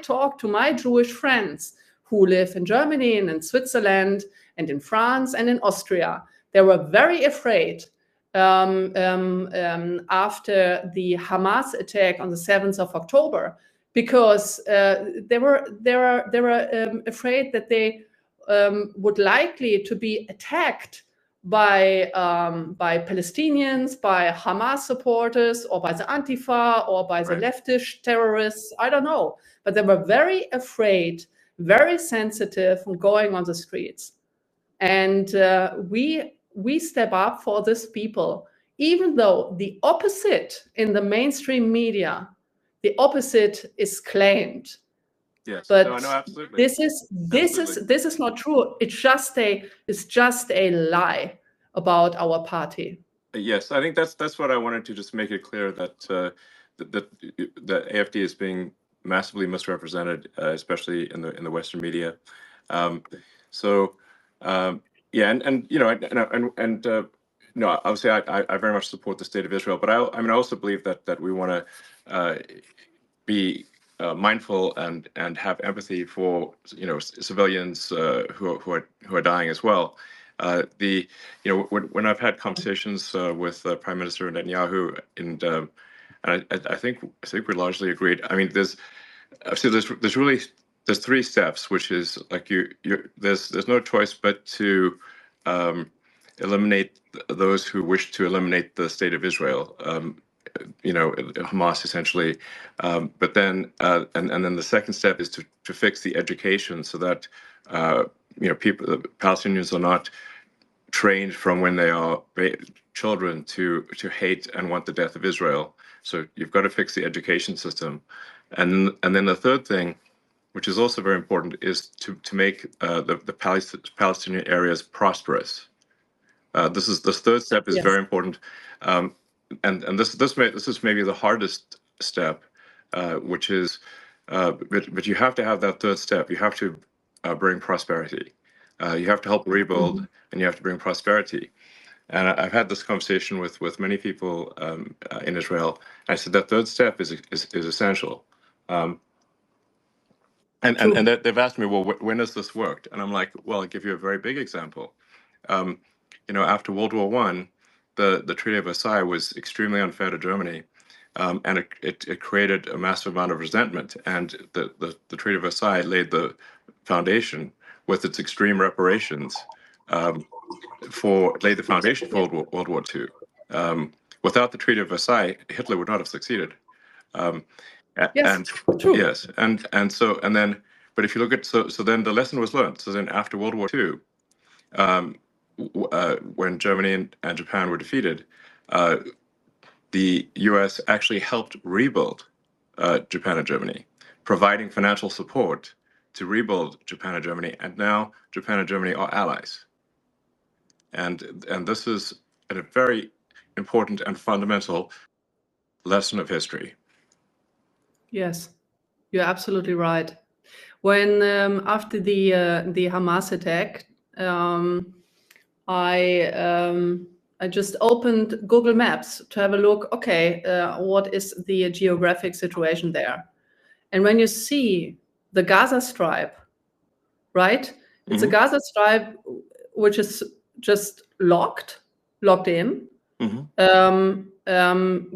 talk to my Jewish friends who live in Germany and in Switzerland and in France and in Austria, they were very afraid after the Hamas attack on the 7th of October, because they were afraid that they would likely to be attacked by Palestinians, by Hamas supporters, or by the Antifa, or by the leftist terrorists. I don't know. But they were very afraid, very sensitive from going on the streets. And we step up for these people, even though the opposite in the mainstream media, the opposite is claimed. Yes, but no, absolutely. This is not true. It's just a lie about our party. Yes, I think that's what I wanted to just make it clear, that the AfD is being massively misrepresented, especially in the Western media. Obviously I very much support the state of Israel, but I also believe that we want to be mindful and have empathy for civilians who are dying as well. When I've had conversations with Prime Minister Netanyahu, and I think we're largely agreed. I mean, there's there's 3 steps, which is like there's no choice but to eliminate those who wish to eliminate the state of Israel. Hamas essentially, but then and then the second step is to fix the education so that people, Palestinians, are not trained from when they are children to hate and want the death of Israel. So you've got to fix the education system, and then the third thing, which is also very important, is to make the Palestinian areas prosperous. This third step is very important, and this is maybe the hardest step, which is, but you have to have that third step. You have to bring prosperity. You have to help rebuild, and you have to bring prosperity. And I've had this conversation with many people in Israel. I said that third step is essential. And they've asked me, well, when has this worked? And I'm like, well, I'll give you a very big example. After World War I, the Treaty of Versailles was extremely unfair to Germany, and it created a massive amount of resentment. And the Treaty of Versailles laid the foundation with its extreme reparations laid the foundation for World War II. Without the Treaty of Versailles, Hitler would not have succeeded. Yes, true. Yes, and then, but if you look at so then the lesson was learned. So then after World War II, when Germany and Japan were defeated, the U.S. actually helped rebuild Japan and Germany, providing financial support to rebuild Japan and Germany, and now Japan and Germany are allies. And this is a very important and fundamental lesson of history. Yes, you're absolutely right. When after the Hamas attack, I just opened Google Maps to have a look. Okay, what is the geographic situation there? And when you see the Gaza Strip, right? It's a Gaza Strip which is just locked in,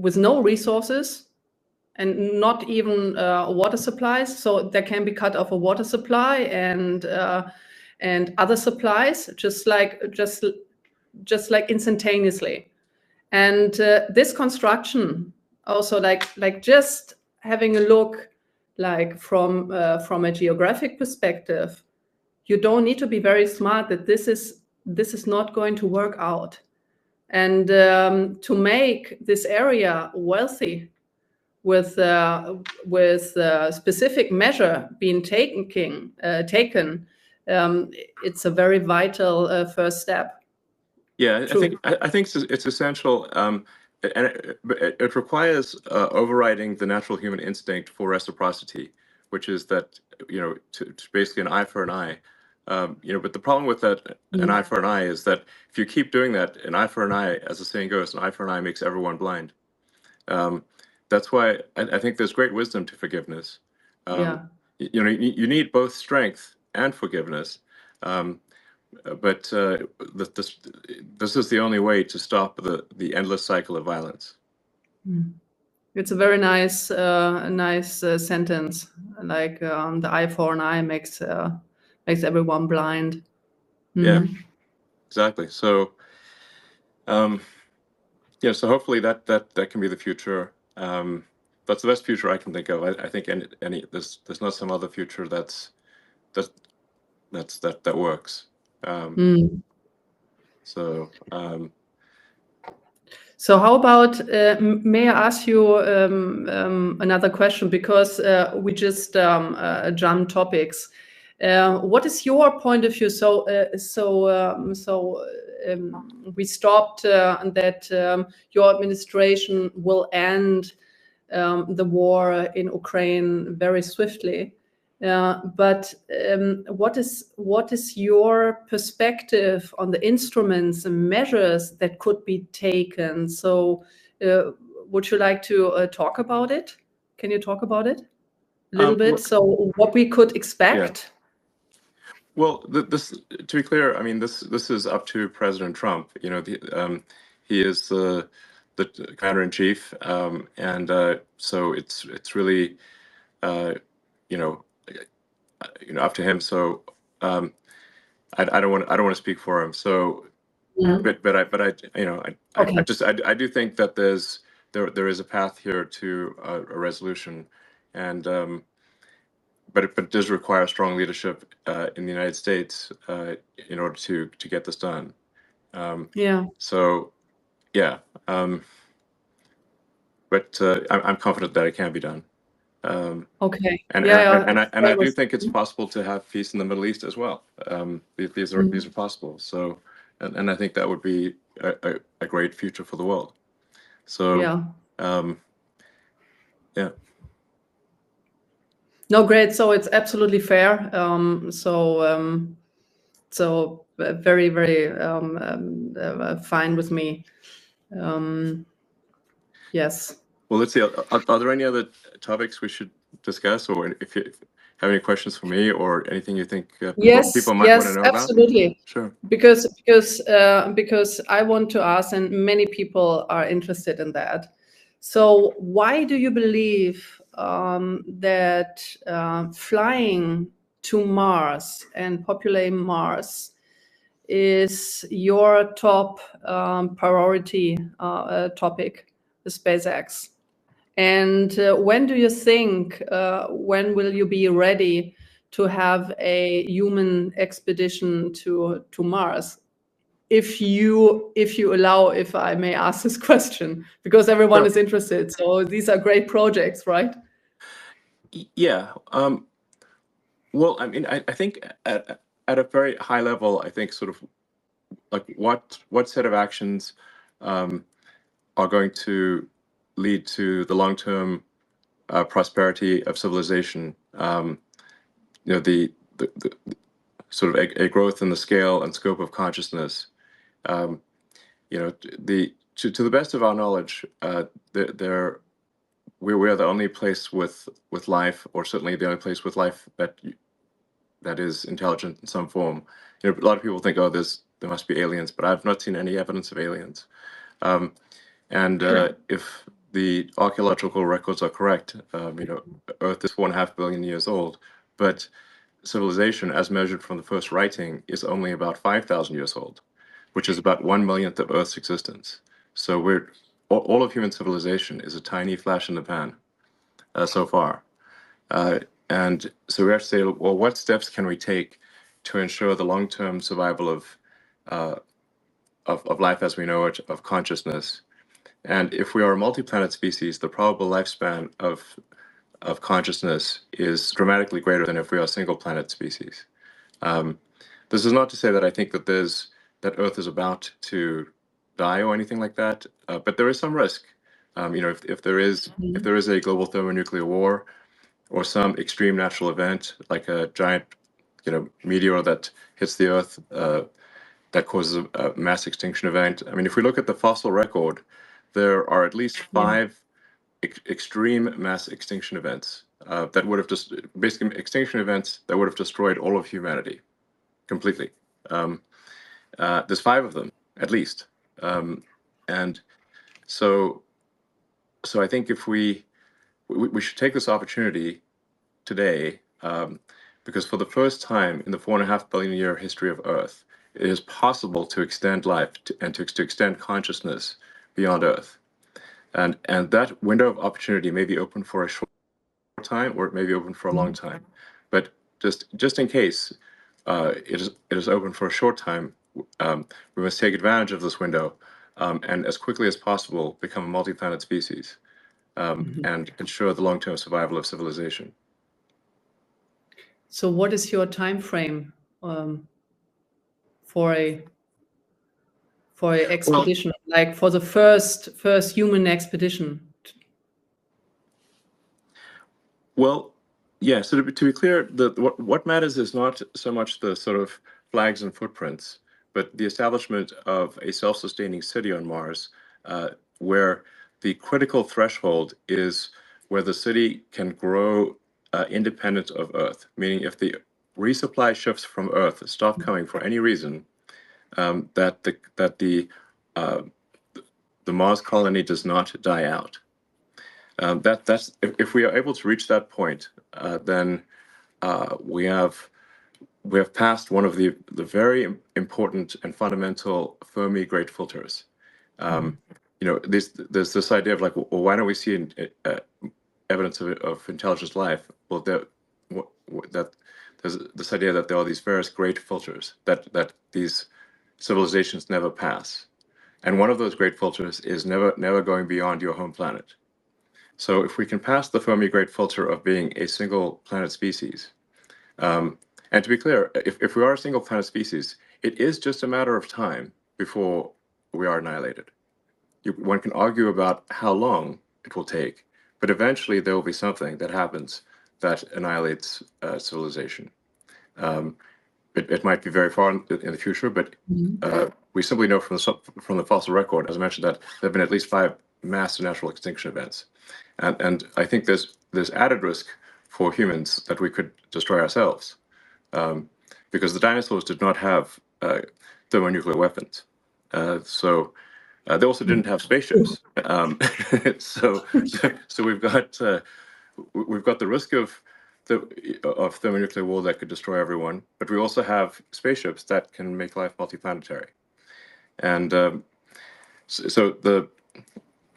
with no resources and not even water supplies. So there can be cut off a water supply and other supplies, just like instantaneously. And this construction also, like just having a look, like from a geographic perspective, you don't need to be very smart that this is not going to work out. And to make this area wealthy with specific measure being taken, it's a very vital first step. Yeah, I think it's essential, and it requires overriding the natural human instinct for reciprocity, which is that to basically an eye for an eye. But the problem with that, an eye for an eye, is that if you keep doing that, an eye for an eye, as the saying goes, an eye for an eye makes everyone blind. That's why I think there's great wisdom to forgiveness. You need both strength and forgiveness. But this is the only way to stop the endless cycle of violence. It's a very nice sentence. Like the eye for an eye makes everyone blind. Yeah, exactly. So, so hopefully that can be the future. That's the best future I can think of. I think there's not some other future that works. So how about, may I ask you another question, because we just jumped topics. What is your point of view? We stopped that your administration will end the war in Ukraine very swiftly. But what is your perspective on the instruments and measures that could be taken? So would you like to talk about it? Can you talk about it a little bit? So what we could expect? Yeah. Well, this, to be clear, I mean, this is up to President Trump. He is the commander-in-chief, and so it's really, up to him. So I don't want to speak for him. So, but I I do think that there is a path here to a resolution, and but it does require strong leadership in the United States in order to get this done. Yeah. So yeah, but I'm confident that it can be done. Okay. And Yeah. and I do think it's possible to have peace in the Middle East as well. These are possible. So and I think that would be a great future for the world. So Yeah. yeah. No, great. So it's absolutely fair. So very, very fine with me. Yes. Well, let's see. Are there any other topics we should discuss, or if you have any questions for me, or anything you think people might want to Yes, know about? absolutely. Sure. Because I want to ask, and many people are interested in that. So why do you believe that flying to Mars and populating Mars is your top priority topic, the SpaceX? And when do you think, when will you be ready to have a human expedition to Mars? If you allow, if I may ask this question, because everyone Sure. is interested. So these are great projects, right? Yeah. Well, I mean, I think at a very high level, I think sort of like what set of actions are going to lead to the long-term prosperity of civilization. The sort of a growth in the scale and scope of consciousness. Um, to the best of our knowledge, we are the only place with life, or certainly the only place with life that is intelligent in some form. A lot of people think, oh, there must be aliens, but I've not seen any evidence of aliens. And if the archaeological records are correct, Earth is 4.5 billion years old, but civilization, as measured from the first writing, is only about 5,000 years old, which is about 1/1,000,000th of Earth's existence. So all of human civilization is a tiny flash in the pan so far. And so we have to say, well, what steps can we take to ensure the long-term survival of life as we know it, of consciousness? And if we are a multi-planet species, the probable lifespan of consciousness is dramatically greater than if we are a single planet species. This is not to say that I think that Earth is about to die or anything like that, but there is some risk. If there is a global thermonuclear war or some extreme natural event like a giant, meteor that hits the Earth that causes a mass extinction event. I mean, if we look at the fossil record, there are at least 5 extreme mass extinction events that would have just basically extinction events that would have destroyed all of humanity completely. There's 5 of them at least, and so I think if we should take this opportunity today, because for the first time in the 4.5 billion year history of Earth, it is possible to extend life and to extend consciousness beyond Earth. And that window of opportunity may be open for a short time, or it may be open for a long time. But just in case it is open for a short time, we must take advantage of this window and as quickly as possible become a multi-planet species and ensure the long-term survival of civilization. So what is your time frame for a expedition, like for the first human expedition? Well, yeah. So to be clear, what matters is not so much the sort of flags and footprints, but the establishment of a self-sustaining city on Mars, where the critical threshold is where the city can grow independent of Earth. Meaning, if the resupply ships from Earth stop coming for any reason, that the Mars colony does not die out. That's if we are able to reach that point, then we have passed one of the very important and fundamental Fermi great filters. There's this idea of like, well, why don't we see evidence of intelligent life? Well, that there's this idea that there are these various great filters that these civilizations never pass, and one of those great filters is never going beyond your home planet. So if we can pass the Fermi great filter of being a single planet species, and to be clear, if we are a single planet species, it is just a matter of time before we are annihilated. One can argue about how long it will take, but eventually there will be something that happens that annihilates civilization. It might be very far in the future, but we simply know from the fossil record, as I mentioned, that there have been at least 5 mass natural extinction events, and I think there's added risk for humans that we could destroy ourselves, because the dinosaurs did not have thermonuclear weapons, so they also didn't have spaceships. So we've got the risk of thermonuclear war that could destroy everyone, but we also have spaceships that can make life multiplanetary. And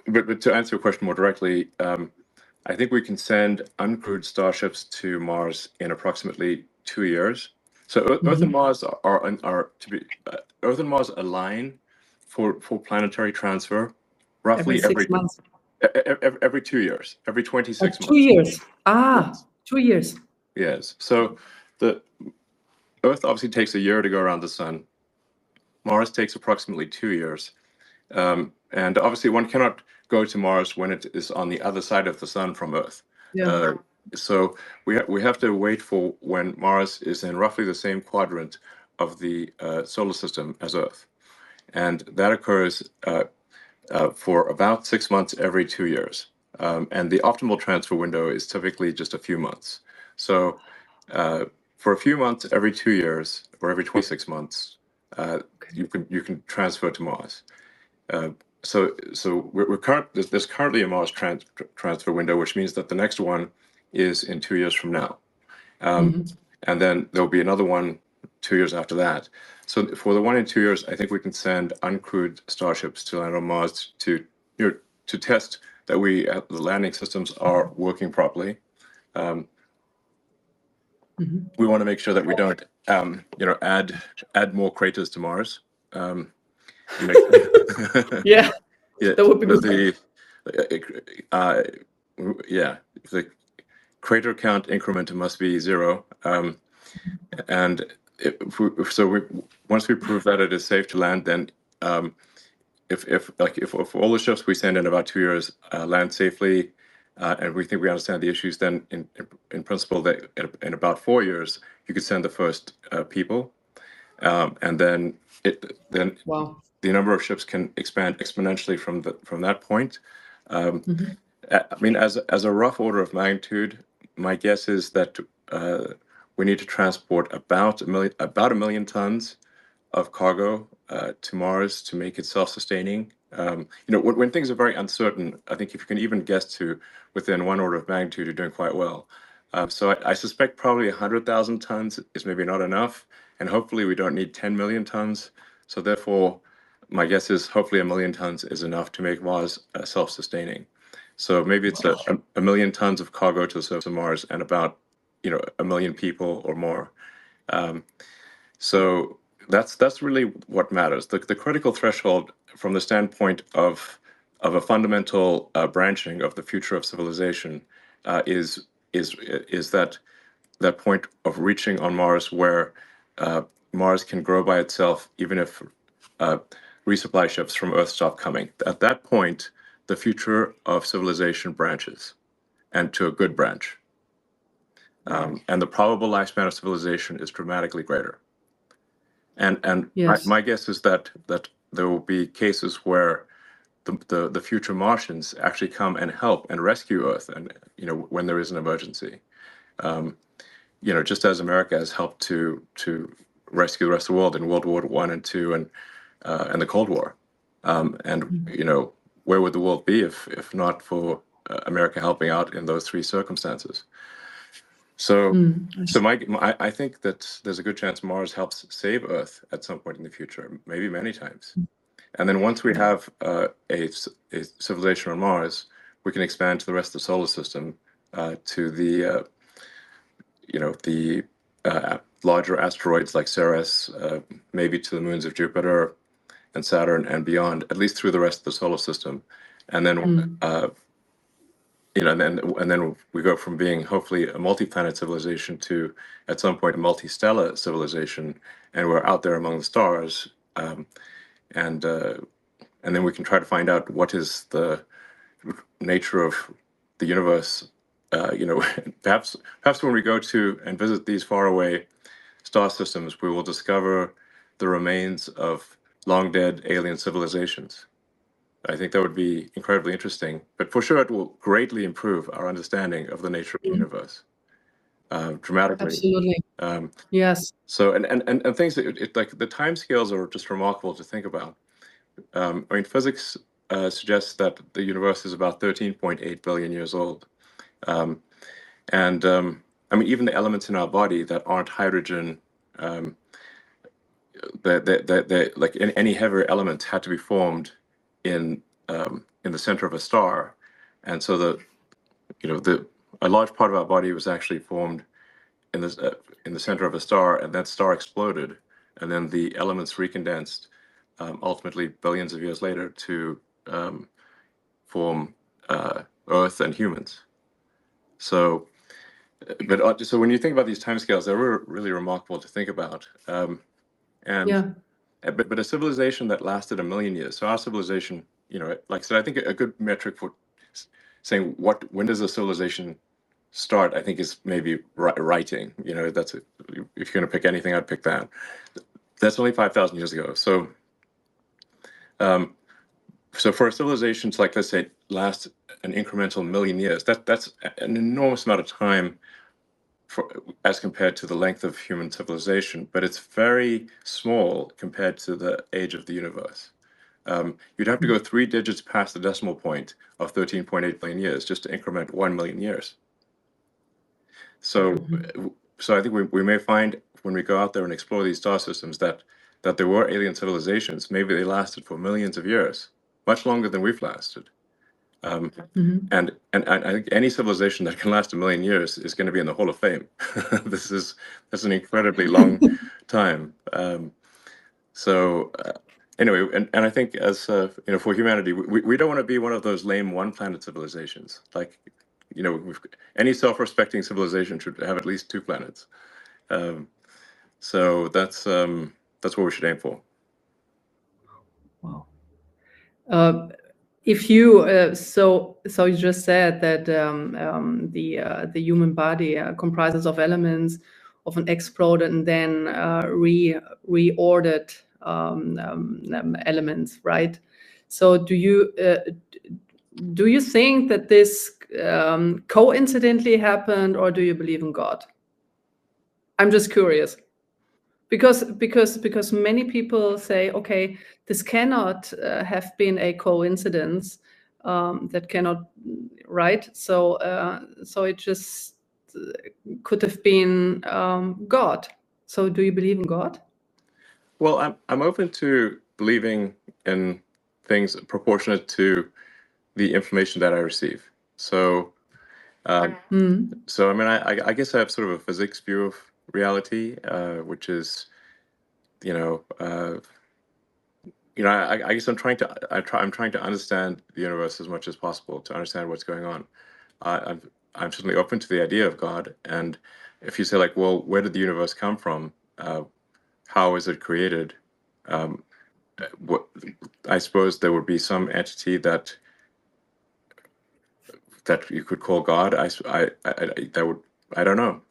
but to answer your question more directly, I think we can send uncrewed starships to Mars in approximately 2 years. So Earth and Mars Earth and Mars align for planetary transfer roughly every 6 months. Every 2 years, every 26 months. 2 years. 2 years. Yes. So the Earth obviously takes a year to go around the sun. Mars takes approximately 2 years. And obviously one cannot go to Mars when it is on the other side of the sun from Earth. Yeah. So we have to wait for when Mars is in roughly the same quadrant of the solar system as Earth. And that occurs for about 6 months every 2 years. And the optimal transfer window is typically just a few months. So for a few months every 2 years, or every 26 months, you can transfer to Mars. So there's currently a Mars transfer window, which means that the next one is in 2 years from now, and then there'll be another one 2 years after that. So for the one in 2 years, I think we can send uncrewed starships to land on Mars to test that the landing systems are working properly. We want to make sure that we don't add more craters to Mars. Yeah, Yeah, that would be good. The crater count increment must be 0, and once we prove that it is safe to land, then if all the ships we send in about 2 years land safely, and we think we understand the issues, then in principle that in about 4 years you could send the first people, and then Wow. the number of ships can expand exponentially from that point. I mean, as a rough order of magnitude, my guess is that we need to transport about a million tons of cargo to Mars to make it self-sustaining. When things are very uncertain, I think if you can even guess to within one order of magnitude, you're doing quite well. So I suspect probably 100,000 tons is maybe not enough, and hopefully we don't need 10 million tons. So therefore, my guess is hopefully 1 million tons is enough to make Mars self-sustaining. So maybe it's a million tons of cargo to the surface of Mars and about 1 million people or more. So that's really what matters. The critical threshold from the standpoint of a fundamental branching of the future of civilization is that point of reaching on Mars where Mars can grow by itself even if resupply ships from Earth stop coming. At that point, the future of civilization branches, and to a good branch. And the probable lifespan of civilization is dramatically greater. And Yes. my guess is that there will be cases where the future Martians actually come and help and rescue Earth, and when there is an emergency. Just as America has helped to rescue the rest of the world in World War I and II and the Cold War. Where would the world be if not for America helping out in those 3 circumstances? So, I so see. I think that there's a good chance Mars helps save Earth at some point in the future, maybe many times. And then once we have a civilization on Mars, we can expand to the rest of the solar system, to the the larger asteroids like Ceres, maybe to the moons of Jupiter and Saturn and beyond, at least through the rest of the solar system. And then and then we go from being hopefully a multi-planet civilization to at some point a multi-stellar civilization, and we're out there among the stars, and then we can try to find out what is the nature of the universe. Perhaps when we go to and visit these faraway star systems, we will discover the remains of long dead alien civilizations. I think that would be incredibly interesting, but for sure it will greatly improve our understanding of the nature of the universe, dramatically. Absolutely. Yes. So and things that like the time scales are just remarkable to think about. I mean, physics suggests that the universe is about 13.8 billion years old, and I mean, even the elements in our body that aren't hydrogen, that like any heavier element had to be formed in the center of a star, and so the a large part of our body was actually formed in the center of a star, and that star exploded, and then the elements recondensed, ultimately billions of years later to form Earth and humans. So, so when you think about these timescales, they're really remarkable to think about. And Yeah. but a civilization that lasted 1,000,000 years. So our civilization, like I said, I think a good metric for saying when does a civilization start, I think, is maybe writing. That's if you're going to pick anything, I'd pick that. That's only 5,000 years ago. So, so for a civilization to, like, let's say, last an incremental 1,000,000 years, that's an enormous amount of time as compared to the length of human civilization, but it's very small compared to the age of the universe. You'd have to go 3 digits past the decimal point of 13.8 billion years just to increment 1,000,000 years. So, so I think we may find when we go out there and explore these star systems that there were alien civilizations. Maybe they lasted for millions of years, much longer than we've lasted. And I think any civilization that can last 1,000,000 years is going to be in the Hall of Fame. That's an incredibly long time. So anyway, and I think as for humanity, we don't want to be one of those lame one-planet civilizations. Like, any self-respecting civilization should have at least 2 planets. So that's what we should aim for. Wow. If you so you just said that the human body comprises of elements of an exploded and then reordered elements, right? So do you think that this coincidentally happened, or do you believe in God? I'm just curious. Because many people say, okay, this cannot have been a coincidence. That cannot, right? So it just could have been God. So do you believe in God? Well, I'm open to believing in things proportionate to the information that I receive. So so I mean, I guess I have sort of a physics view of reality, which is, I guess I'm trying to understand the universe as much as possible to understand what's going on. I'm certainly open to the idea of God, and if you say, like, well, where did the universe come from? How is it created? What I suppose there would be some entity that you could call God. I don't know.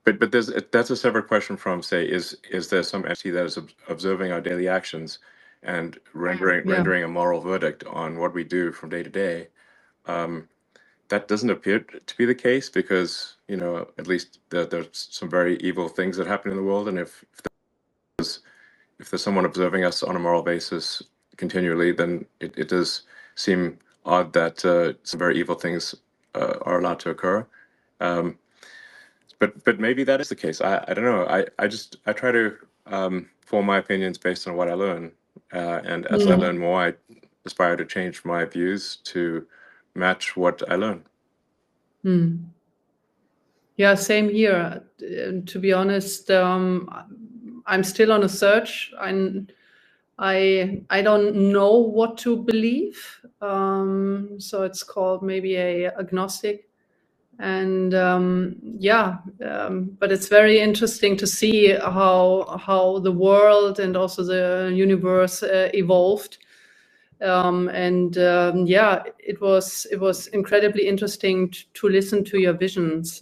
But that's a separate question from, say, is there some entity that is observing our daily actions and rendering a moral verdict on what we do from day to day? That doesn't appear to be the case, because at least there's some very evil things that happen in the world, and if there's someone observing us on a moral basis continually, then it does seem odd that some very evil things are allowed to occur. But maybe that is the case. I don't know. I try to form my opinions based on what I learn, and as I learn more, I aspire to change my views to match what I learn. Yeah, same here. To be honest, I'm still on a search. I don't know what to believe. So it's called maybe a agnostic. And but it's very interesting to see how the world and also the universe evolved. It was incredibly interesting to listen to your visions.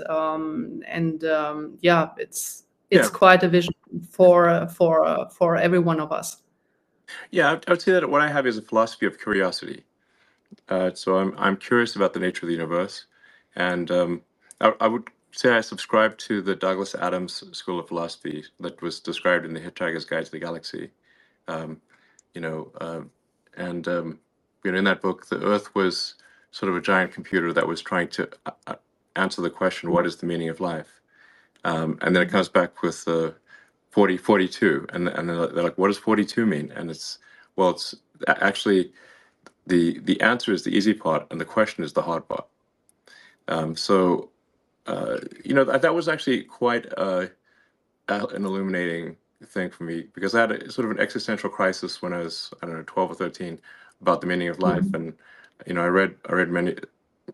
It's quite a vision for every one of us. Yeah, I would say that what I have is a philosophy of curiosity. So I'm curious about the nature of the universe, and I would say I subscribe to the Douglas Adams school of philosophy that was described in The Hitchhiker's Guide to the Galaxy. In that book, the Earth was sort of a giant computer that was trying to answer the question, "What is the meaning of life?" And then it comes back with 42, and they're like, "What does 42 mean?" And it's actually the answer is the easy part, and the question is the hard part. That was actually quite an illuminating thing for me, because I had a sort of an existential crisis when I was, I don't know, 12 or 13, about the meaning of life. And I read many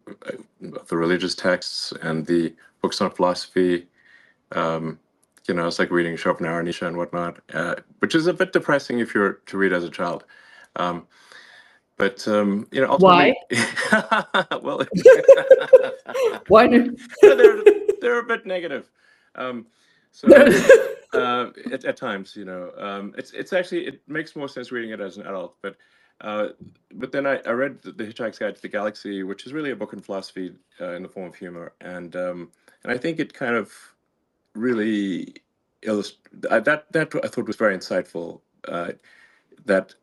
of the religious texts and the books on philosophy. It's like reading Schopenhauer, Nietzsche, and whatnot, which is a bit depressing if you're to read as a child. Ultimately, Why? well, Why? they're a bit negative. At times, it's actually, it makes more sense reading it as an adult. But then I read the Hitchhiker's Guide to the Galaxy, which is really a book in philosophy in the form of humor, and I think it kind of really that I thought was very insightful. That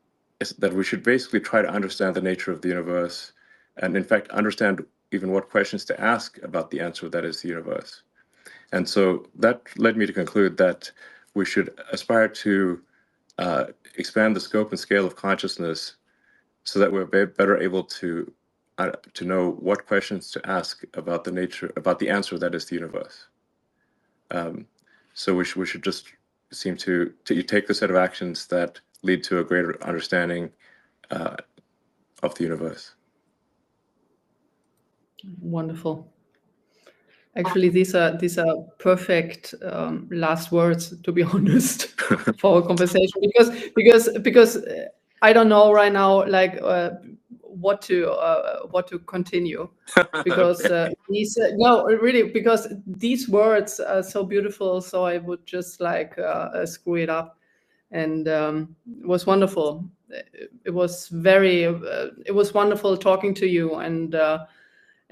we should basically try to understand the nature of the universe, and in fact understand even what questions to ask about the answer that is the universe. And so that led me to conclude that we should aspire to expand the scope and scale of consciousness, so that we're better able to know what questions to ask about the answer that is the universe. So we should just seem to take the set of actions that lead to a greater understanding of the universe. Wonderful. Actually, these are perfect last words, to be honest, for our conversation, because I don't know right now, like what to continue, because because these words are so beautiful. So I would just like screw it up, and it was wonderful. It was wonderful talking to you,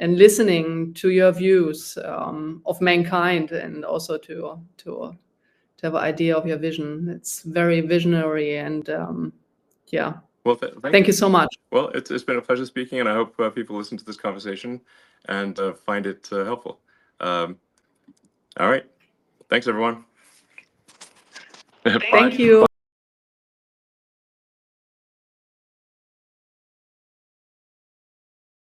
and listening to your views of mankind, and also to have an idea of your vision. It's very visionary, and Well, thank you so much. Well, it's been a pleasure speaking, and I hope people listen to this conversation and find it helpful. All right. Thanks, everyone. Thank you.